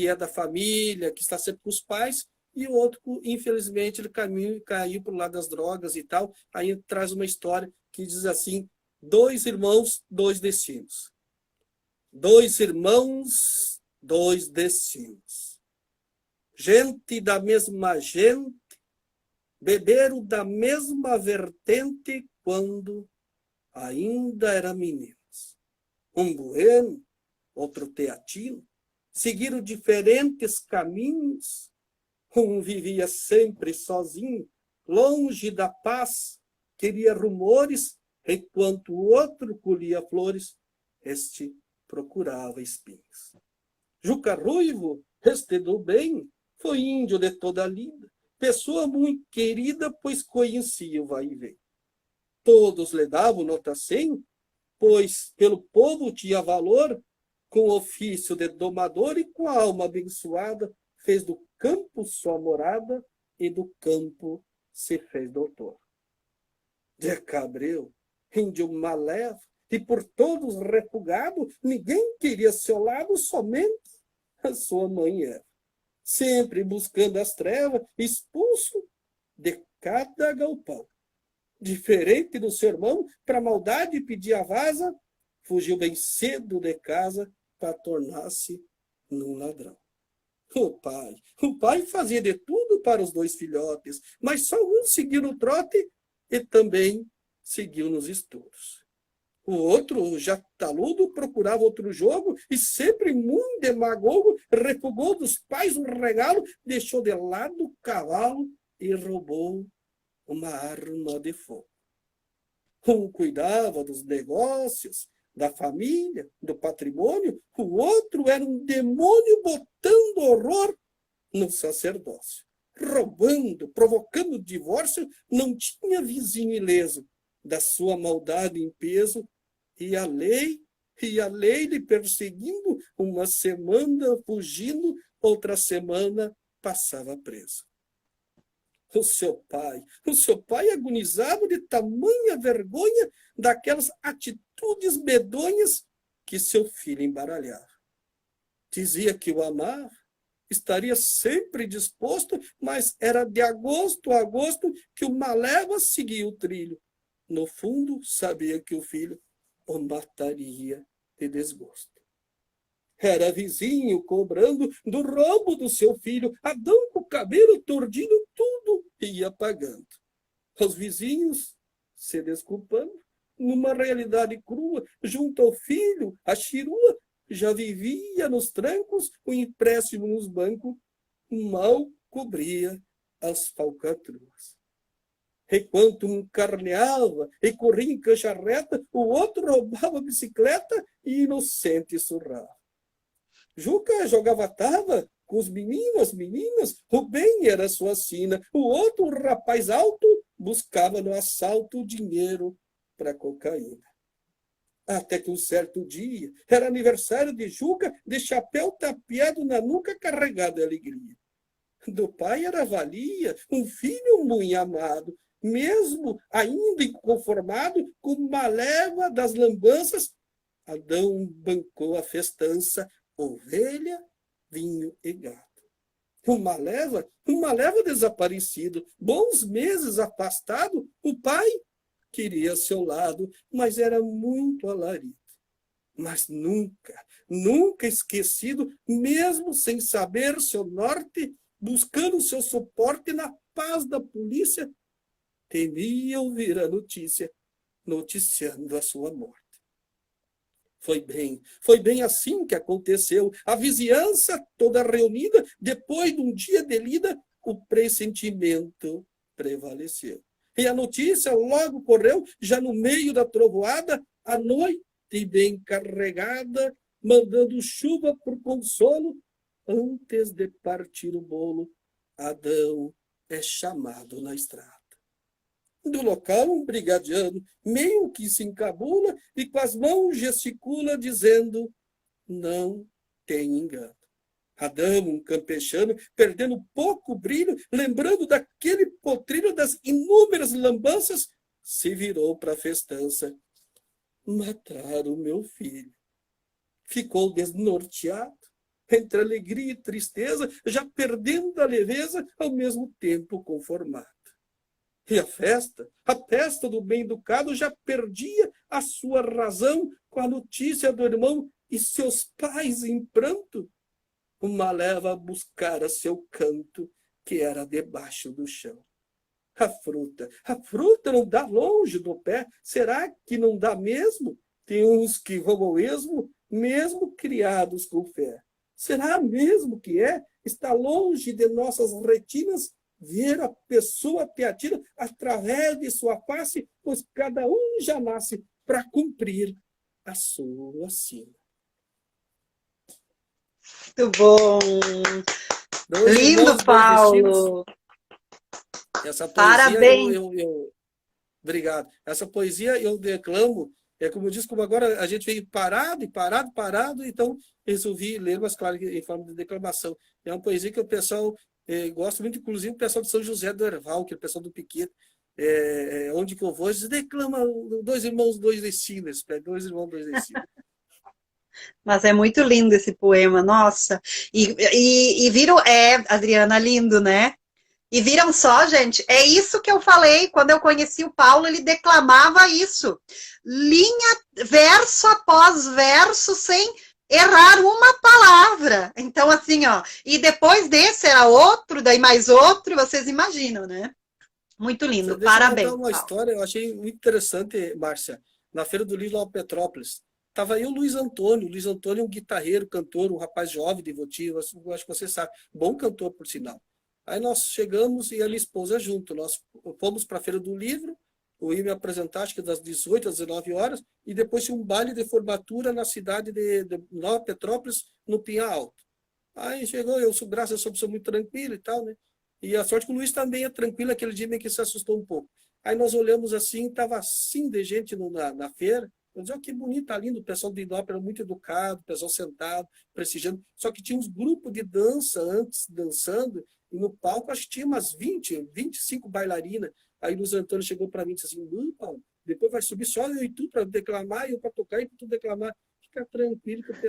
é da família, que está sempre com os pais, e o outro, infelizmente, ele caiu para o lado das drogas e tal. Aí traz uma história que diz assim: dois irmãos, dois destinos. Dois irmãos, dois destinos. Gente da mesma gente, beberam da mesma vertente quando ainda eram meninos. Um bueno, outro teatino, seguiram diferentes caminhos. Um vivia sempre sozinho, longe da paz, queria rumores, enquanto o outro colhia flores, este procurava espinhos. Juca Ruivo, este do bem, foi índio de toda a lida, pessoa muito querida, pois conhecia o vai e vem. Todos lhe davam nota 100, pois pelo povo tinha valor, com ofício de domador e com a alma abençoada, fez do campo sua morada e do campo se fez doutor. De Cabreu, índio malévo, e por todos refugado, ninguém queria seu lado, somente a sua mãe era. Sempre buscando as trevas, expulso de cada galpão. Diferente do seu irmão, para maldade pedir a vaza, fugiu bem cedo de casa para tornar-se num ladrão. O pai fazia de tudo para os dois filhotes, mas só um seguiu o trote e também seguiu nos estudos. O outro, já taludo, procurava outro jogo e sempre muito demagogo, refugou dos pais um regalo, deixou de lado o cavalo e roubou uma arma de fogo. Um cuidava dos negócios, da família, do patrimônio, o outro era um demônio botando horror no sacerdócio. Roubando, provocando divórcio, não tinha vizinho ileso, da sua maldade em peso, e a lei lhe perseguindo, uma semana fugindo, outra semana passava preso. O seu pai agonizava de tamanha vergonha daquelas atitudes medonhas que seu filho embaralhava. Dizia que o amava, estaria sempre disposto, mas era de agosto a agosto que o Maleva seguia o trilho. No fundo, sabia que o filho o mataria de desgosto. Era vizinho cobrando do roubo do seu filho, Adão com o cabelo tordinho, tudo ia pagando. Os vizinhos, se desculpando, numa realidade crua, junto ao filho, a chirua, já vivia nos trancos, o empréstimo nos bancos, mal cobria as falcatruas. Enquanto um carneava e corria em cancha reta, o outro roubava a bicicleta e inocente surrava. Juca jogava tava com os meninos, as meninas, o bem era sua sina. O outro, um rapaz alto, buscava no assalto dinheiro para cocaína. Até que um certo dia, era aniversário de Juca, de chapéu tapeado na nuca, carregado de alegria. Do pai era valia, um filho muito amado, mesmo ainda inconformado com uma leva das lambanças, Adão bancou a festança, ovelha, vinho e gado. Uma leva desaparecido, bons meses afastado, o pai queria seu lado, mas era muito alarido. Mas nunca esquecido, mesmo sem saber seu norte, buscando seu suporte na paz da polícia, temia ouvir a notícia, noticiando a sua morte. Foi bem assim que aconteceu. A vizinhança toda reunida, depois de um dia de lida, o pressentimento prevaleceu. E a notícia logo correu, já no meio da trovoada, a noite bem carregada, mandando chuva por consolo, antes de partir o bolo, Adão é chamado na estrada. Do local, um brigadiano, meio que se encabula e com as mãos gesticula, dizendo: não tem engano. Adão, um campechano, perdendo pouco brilho, lembrando daquele potrilho das inúmeras lambanças, se virou para a festança. Mataram meu filho. Ficou desnorteado, entre alegria e tristeza, já perdendo a leveza, ao mesmo tempo conformado. E a festa do bem-educado já perdia a sua razão com a notícia do irmão e seus pais em pranto. Uma leva buscara seu canto, que era debaixo do chão. A fruta não dá longe do pé. Será que não dá mesmo? Tem uns que roubam esmo, mesmo criados com fé. Será mesmo que é? Está longe de nossas retinas ver a pessoa teatina através de sua face, pois cada um já nasce para cumprir a sua sina. Muito bom! Lindo, Paulo! Essa poesia, parabéns! Obrigado. Essa poesia eu declamo, como eu disse, como agora a gente veio parado, então resolvi ler, mas claro, em forma de declamação. É uma poesia que o pessoal gosta muito, inclusive o pessoal de São José do Herval, que é o pessoal do Piquet, onde que eu vou, eles declamam dois irmãos, dois destinos, dois irmãos, dois destinos. Mas é muito lindo esse poema, nossa. E viram, Adriana, lindo, né? E viram só, gente, é isso que eu falei quando eu conheci o Paulo, ele declamava isso. Linha, verso após verso, sem errar uma palavra. Então, assim, ó, e depois desse era outro, daí mais outro, vocês imaginam, né? Muito lindo. Deixa eu contar Parabéns, uma Paulo. história, eu achei muito interessante, Márcia. Na Feira do Livro lá em Petrópolis. Tava aí o Luiz Antônio. O Luiz Antônio é um guitarreiro, cantor, um rapaz jovem, devotivo, eu acho que você sabe. Bom cantor, por sinal. Aí nós chegamos e a minha esposa junto. Nós fomos para a Feira do Livro, eu ia me apresentar, acho que das 18 às 19 horas, e depois tinha um baile de formatura na cidade de Nova Petrópolis, no Pinhal Alto. Aí chegou, graças a Deus, sou uma pessoa muito tranquila e tal, né? E a sorte que o Luiz também é tranquilo, aquele dia meio que se assustou um pouco. Aí nós olhamos assim, estava assim de gente na feira. Eu disse, oh, que bonito, tá lindo, o pessoal de Inópolis era muito educado, o pessoal sentado, prestigiando. Só que tinha uns grupos de dança antes, dançando, e no palco acho que tinha umas 25 bailarinas. Aí o Luiz Antônio chegou para mim e disse assim, não, Paulo, depois vai subir só eu e tu para declamar, e eu para tocar e tu declamar. Fica tranquilo que o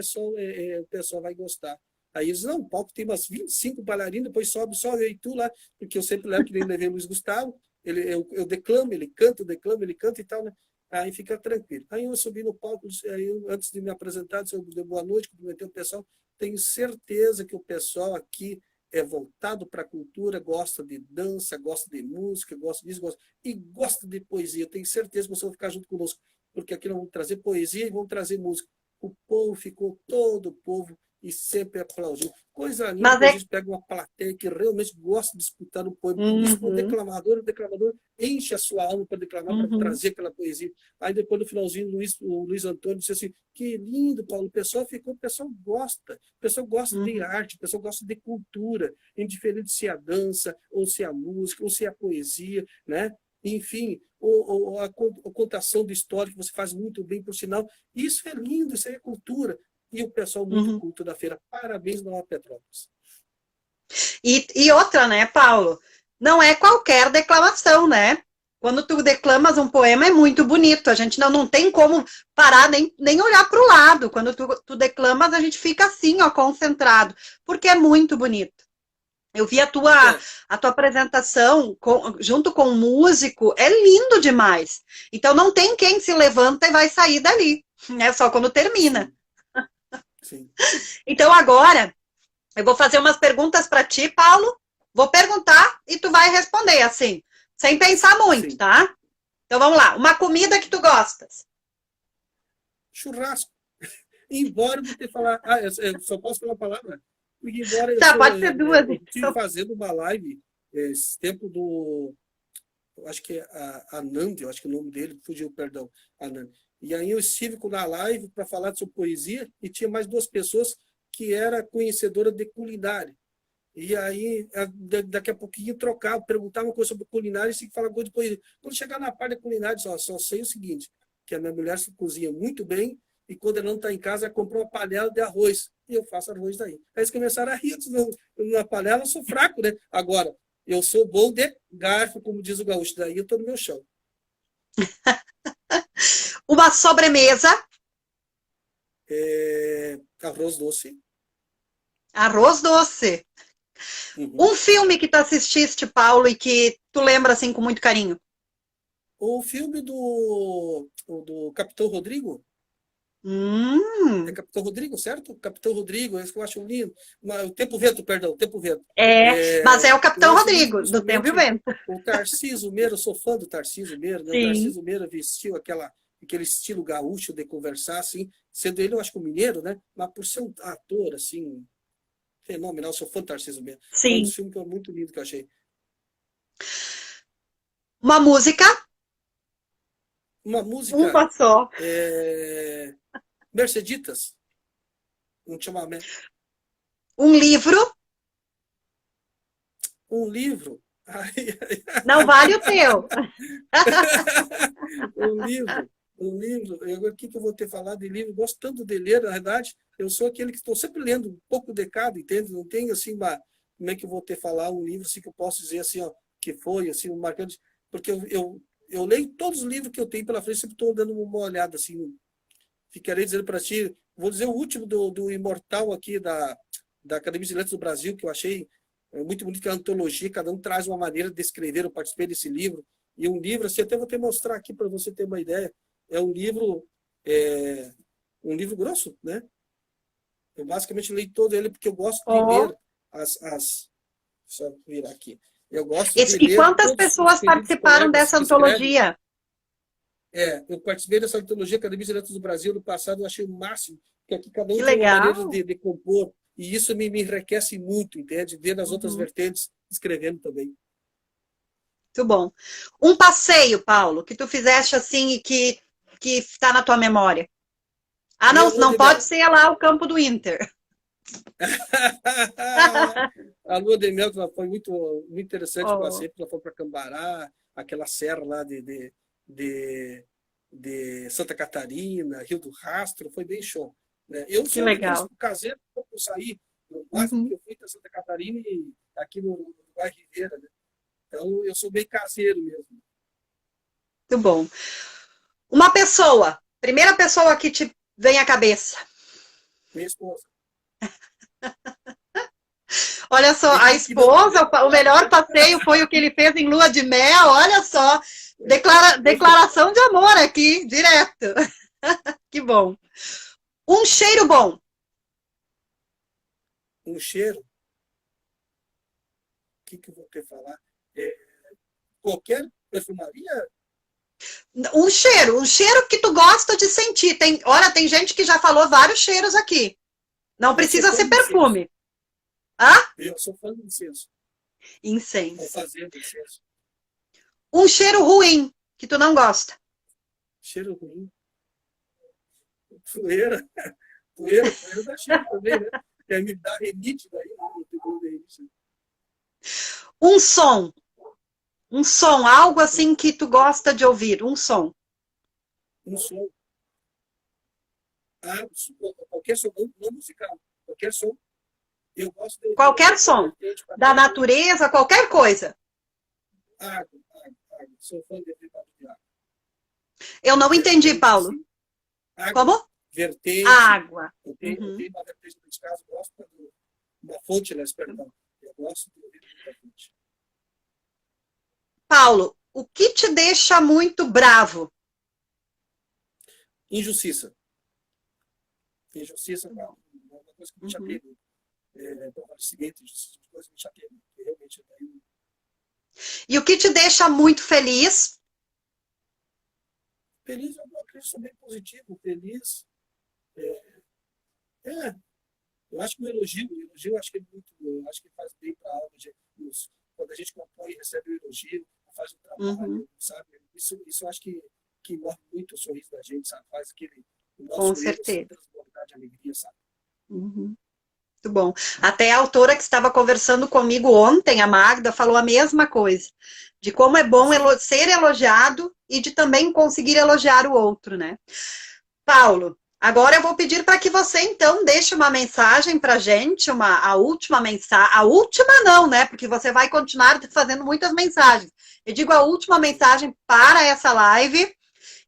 pessoal vai gostar. Aí eles, não, o palco tem umas 25 bailarinas, depois sobe só eu e tu lá, porque eu sempre levo que nem levei o Luiz Gustavo, eu declamo, ele canta, eu declamo, ele canta e tal, né? Aí fica tranquilo. Aí eu subi no palco, aí antes de me apresentar, eu dei boa noite, cumprimentei o pessoal. Tenho certeza que o pessoal aqui é voltado para a cultura, gosta de dança, gosta de música, gosta disso, e gosta de poesia. Tenho certeza que vocês vão ficar junto conosco, porque aqui nós vamos trazer poesia e vamos trazer música. O povo ficou todo o povo e sempre aplaudiu. Coisa linda Mas quando a é. gente pega uma plateia que realmente gosta de escutar um poema. Isso o Uhum, declamador enche a sua alma para declamar, para uhum, trazer aquela poesia. Aí depois, no finalzinho, o Luiz Antônio disse assim, que lindo, Paulo, o pessoal gosta de uhum, arte, o pessoal gosta de cultura, indiferente se é a dança, ou se é a música, ou se é a poesia, né? Enfim, a contação de história que você faz muito bem, por sinal. Isso é lindo, isso é cultura. E o pessoal muito uhum. culto da feira. Parabéns, Nova Petrópolis. E outra, né, Paulo? Não é qualquer declamação, né? Quando tu declamas um poema é muito bonito. A gente não tem como parar nem olhar para o lado. Quando tu declamas, a gente fica assim, ó, concentrado, porque é muito bonito. Eu vi É, a tua apresentação junto com o músico, é lindo demais. Então não tem quem se levanta e vai sair dali, né? Só quando termina. sim, sim, Então agora eu vou fazer umas perguntas para ti, Paulo. Vou perguntar e tu vai responder assim, sem pensar muito, sim. tá? Então vamos lá. Uma comida que tu gostas. Churrasco. Embora eu vou ter que falar. Ah, eu só posso falar a palavra? Porque embora Tá, pode ser duas, eu estive então. fazendo uma live esse tempo do. Acho que é a Anand, eu acho que o nome dele fugiu, perdão, Anand. E aí eu estive na live para falar sobre poesia e tinha mais duas pessoas que era conhecedora de culinária. E aí, daqui a pouquinho, trocava, perguntava uma coisa sobre culinária e se falava coisa de poesia. Quando chegar na parte da culinária, só sei o seguinte, que a minha mulher se cozinha muito bem e quando ela não está em casa, ela compra uma panela de arroz. E eu faço arroz daí. Aí eles começaram a rir, na panela eu sou fraco, né? Agora, eu sou bom de garfo, como diz o gaúcho, daí eu estou no meu chão. Uma sobremesa, Arroz doce. arroz doce. Uhum. Um filme que tu assististe, Paulo, e que tu lembra assim com muito carinho. O filme do Capitão Rodrigo, é Hum, Capitão Rodrigo, certo? Capitão Rodrigo, esse que eu acho lindo. O Tempo Vento, perdão, o Tempo Vento. mas é o Eu Capitão acho lindo, Rodrigo, do Tempo e o principalmente Vento. o Tarcísio Meira, eu sou fã do Tarcísio Meira, né? O Sim. Tarcísio Meira vestiu aquele estilo gaúcho de conversar, assim, sendo ele, eu acho que o mineiro, né? Mas por ser um ator, assim, fenomenal, eu sou fã do Tarcísio Meira. É um Sim. dos filmes que é muito lindo que eu achei. Uma música, Uma música, uma só. Merceditas, um chamamé. Um livro, Um livro. não vale o teu. um livro, um livro. O que eu vou ter falado de livro? Eu gosto tanto de ler, na verdade. Eu sou aquele que estou sempre lendo um pouco de cada, entende? Não tenho assim como é que eu vou ter falar um livro assim que eu posso dizer assim, ó, que foi assim um marcante, porque eu leio todos os livros que eu tenho pela frente, sempre estou dando uma olhada assim. Ficarei dizendo para ti, vou dizer o último do Imortal aqui da Academia de Letras do Brasil, que eu achei muito bonito, que é a antologia, cada um traz uma maneira de escrever, eu participei desse livro, e um livro, assim, até vou te mostrar aqui para você ter uma ideia, é é, um livro grosso, né? Eu basicamente leio todo ele porque eu gosto de Oh, ler só virar aqui. Eu gosto de E ler quantas todos os pessoas queridos participaram colegas dessa que escrevem. antologia? Eu participei dessa antologia Academia de Letras do Brasil no passado, eu achei o máximo, porque aqui cada Que um tem uma maneira legal! de compor, e isso me enriquece muito, entende? Ver nas outras Uhum. vertentes escrevendo também. Muito bom. Um passeio, Paulo, que tu fizeste assim e que está na tua memória. Ah, não, Minha lua não de pode mel. ser lá o campo do Inter. A lua de mel que ela foi muito interessante, o Oh, passeio, porque ela foi para Cambará, aquela serra lá de, de Santa Catarina, Rio do Rastro, foi bem show. Né? Eu que sou daqueles legal. caseiros que eu saí, no máximo Uhum. que eu fui para Santa Catarina e aqui no bairro Ribeira, né? Então eu sou bem caseiro mesmo. Muito bom. Uma pessoa, primeira pessoa que te vem à cabeça. Minha esposa. Olha só, E a que não esposa, o tá, melhor né? passeio foi o que ele fez em lua de mel. Olha só, Deixa eu declaração de amor aqui, direto. Que bom. Um cheiro bom. um cheiro, o que eu vou ter que falar? É, qualquer perfumaria. Um cheiro que tu gosta de sentir. Olha, tem gente que já falou vários cheiros aqui. Não Eu sou precisa fã ser de incenso. perfume. Ah, Eu sou fã de incenso. Ou incenso. fazendo incenso. Um cheiro ruim que tu não gosta. Cheiro ruim. Poeira. Poeira dá cheiro também, né? Quer me dar renite daí? Não, tem como de renite. Um som. Um som, algo assim que tu gosta de ouvir. Um som. Um som. Ah, qualquer som, não musical. Qualquer som. Eu gosto de ouvir Qualquer outra som. vertente para Da compor. natureza, qualquer coisa. Água, água, água. Sou fã de ouvir barulho de água. Eu não entendi, Vertente, Paulo. sim. Água. Como? Vertente. Água. Eu Uhum. tenho uma vertente no caso, gosto de uma fonte, né? Perdão. Eu gosto de ouvir muita fonte. Paulo, o que te deixa muito bravo? Injustiça. Injustiça é uma coisa que me Uhum. chateia muito. Seguinte, injustiça, coisa que me chateia muito. Realmente, daí, E o que te deixa muito feliz? feliz, eu acredito, sou bem positivo, feliz. É, é, eu acho que o elogio acho que é muito, eu acho que faz bem para a alma. Quando a gente compõe e recebe o elogio, faz o Uhum. trabalho, sabe? Isso eu acho que move muito o sorriso da gente, sabe? Faz o Com nosso erro assim, certeza. transbordar de alegria, sabe? Uhum. Muito bom. Até a autora que estava conversando comigo ontem, a Magda, falou a mesma coisa. De como é bom Sim. ser elogiado e de também conseguir elogiar o outro, né? Paulo, agora eu vou pedir para que você então deixe uma mensagem para a gente, a última mensagem, a última não, né? Porque você vai continuar fazendo muitas mensagens. Eu digo a última mensagem para essa live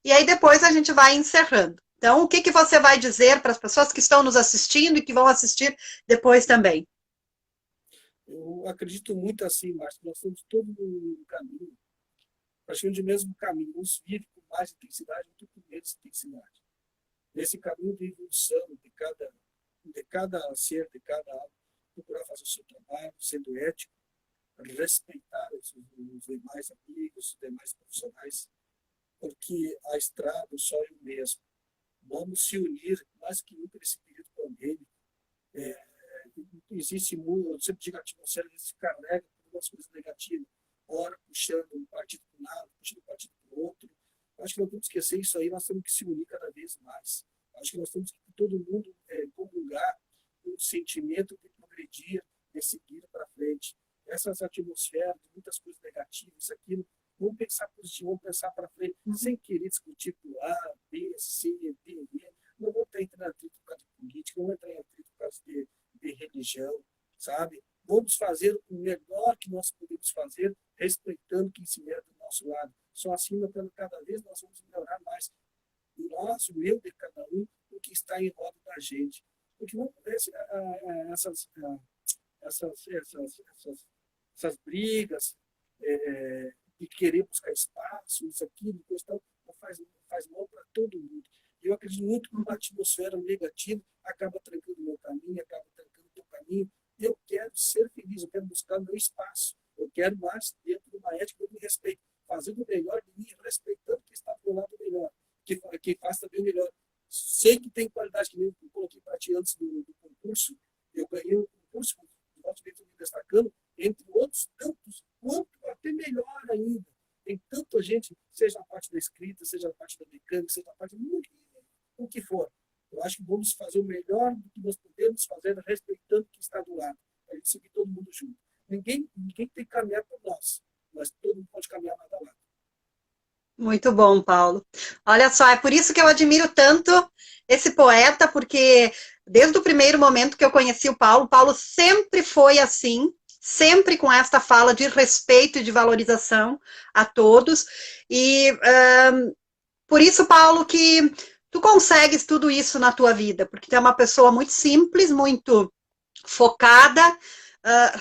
e aí depois a gente vai encerrando. Então, o que você vai dizer para as pessoas que estão nos assistindo e que vão assistir depois também? Eu acredito muito assim, Márcio, nós estamos todos no caminho, praticamente o mesmo caminho. Uns vivem com mais intensidade, outros com menos intensidade. Nesse caminho de evolução de cada ser, de cada alma, procurar fazer o seu trabalho, sendo ético, respeitar os demais amigos, os demais profissionais, porque a estrada, o sol é o mesmo. Vamos se unir mais que nunca nesse período pandêmico. É, existe muito, eu sempre digo, a atmosfera se carrega por umas coisas negativas, ora puxando um partido para um lado, puxando um partido para o outro. Acho que não temos que esquecer isso aí, nós temos que se unir cada vez mais. Acho que nós temos que todo mundo comungar um sentimento de progredir, de seguir para frente. Essas atmosferas, muitas coisas negativas, isso, aquilo, vamos pensar positivo, vamos pensar para frente, sem querer discutir por A, B, C, D, E. Não vou entrar em atrito por causa de política, não vou entrar em atrito por causa de religião, sabe? Vamos fazer o melhor que nós podemos fazer, respeitando quem se mete do nosso lado. Só assim, cada vez nós vamos melhorar mais. Nós, o eu de cada um, o que está em roda da gente. Porque vamos ver essas brigas de querer buscar espaço, isso, aquilo, questão, faz mal para todo mundo. E eu acredito muito que uma atmosfera negativa acaba trancando o meu caminho, acaba trancando o teu caminho. Eu quero ser feliz, eu quero buscar o meu espaço, eu quero quero mais dentro de uma ética de respeito, fazendo o melhor de mim, respeitando quem está do meu lado melhor, que faz também o melhor. Sei que tem qualidade, que eu coloquei para ti antes do concurso, eu ganhei um concurso, me destacando, entre outros tantos, quanto até melhor ainda. Tem tanta gente, seja a parte da escrita, seja a parte da mecânica, seja a parte do que for. Eu acho que vamos fazer o melhor do que nós podemos fazer, respeitando quem está do lado, para a gente seguir todo mundo junto. Ninguém tem que caminhar por nós, mas todo mundo pode caminhar lado a lado. Muito bom, Paulo. Olha só, é por isso que eu admiro tanto esse poeta, porque desde o primeiro momento que eu conheci o Paulo sempre foi assim, sempre com esta fala de respeito e de valorização a todos. E por isso, Paulo, que tu consegues tudo isso na tua vida, porque tu é uma pessoa muito simples, muito focada,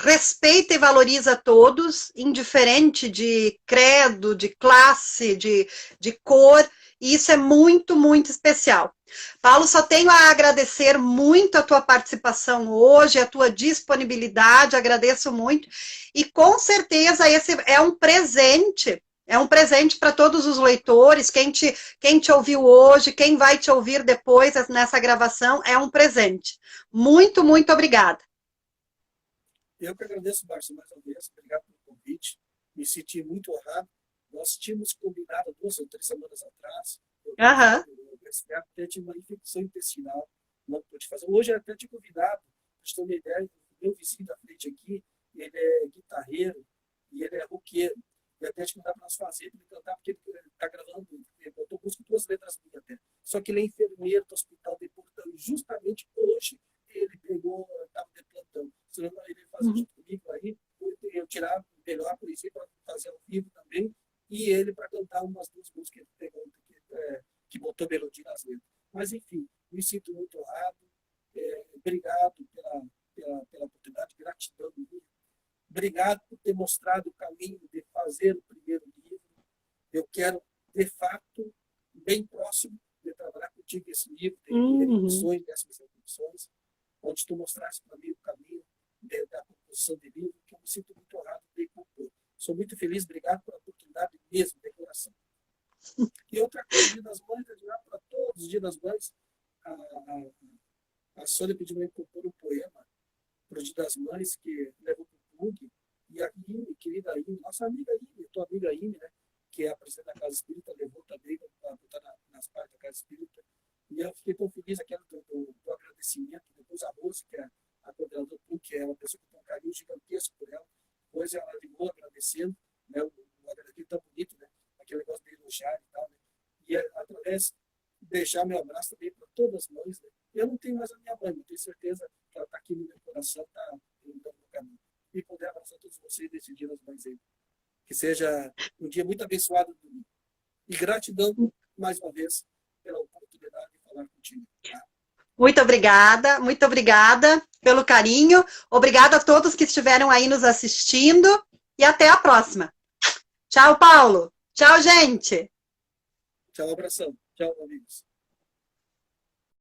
respeita e valoriza todos, indiferente de credo, de classe, de cor, e isso é muito, muito especial. Paulo, só tenho a agradecer muito a tua participação hoje, a tua disponibilidade, agradeço muito, e com certeza esse é um presente para todos os leitores, quem te ouviu hoje, quem vai te ouvir depois nessa gravação, é um presente. Muito, muito obrigada. Eu que agradeço, Márcio, mais uma vez. Obrigado pelo convite. Me senti muito honrado. Nós tínhamos combinado 2 ou 3 semanas atrás. Eu até tive uma infecção intestinal. Não pude fazer. Hoje eu até te convidado. Para ter uma ideia, o meu vizinho da frente aqui, ele é guitarreiro e ele é roqueiro. E até te convidar para nós fazer, para ele cantar, porque ele está gravando. Ele botou busco 2 letras minhas até. Só que ele é enfermeiro do hospital de Portão. E justamente hoje ele pegou, estava de plantão. Senão ele fazer junto comigo aí, eu tirar melhor por isso para fazer ao vivo também, e ele para cantar umas 2 músicas que botou melodia nas letras. Mas enfim, me sinto muito honrado, obrigado pela oportunidade, gratidão. Obrigado por ter mostrado o caminho de fazer o primeiro livro. Eu quero, de fato, bem próximo de trabalhar contigo esse livro, de repetições, dessas repetições, onde tu mostrasse para mim o caminho da composição de livro, que eu me sinto muito honrado de compor. Sou muito feliz, obrigado pela oportunidade mesmo, de coração. E outra coisa, Dia das Mães, para todos os Dias das Mães, a Sônia pediu para eu compor um poema para o Dia das Mães, que levou para o Plug, e a Ime, querida Ime, nossa amiga Ime, tua amiga Ime, né, que é a presidente da Casa Espírita, levou também para botar nas páginas da Casa Espírita. E eu fiquei tão feliz aquela do agradecimento, depois a Rose, que é a coordenadora do clube, que é uma pessoa que tem um carinho gigantesco por ela. Depois ela ligou agradecendo, né, o agradecimento tão bonito, né, aquele negócio de elogiar e tal, né, e através de deixar meu abraço também para todas as mães, né. Eu não tenho mais a minha mãe, mas tenho certeza que ela está aqui no meu coração, está indo no caminho. E poder abraçar todos vocês nesse Dia das Mães aí. Que seja um dia muito abençoado do domingo. E gratidão, mais uma vez, pela oportunidade de falar contigo. Tá? Muito obrigada pelo carinho. Obrigada a todos que estiveram aí nos assistindo e até a próxima. Tchau, Paulo. Tchau, gente. Tchau, abração. Tchau, amigos.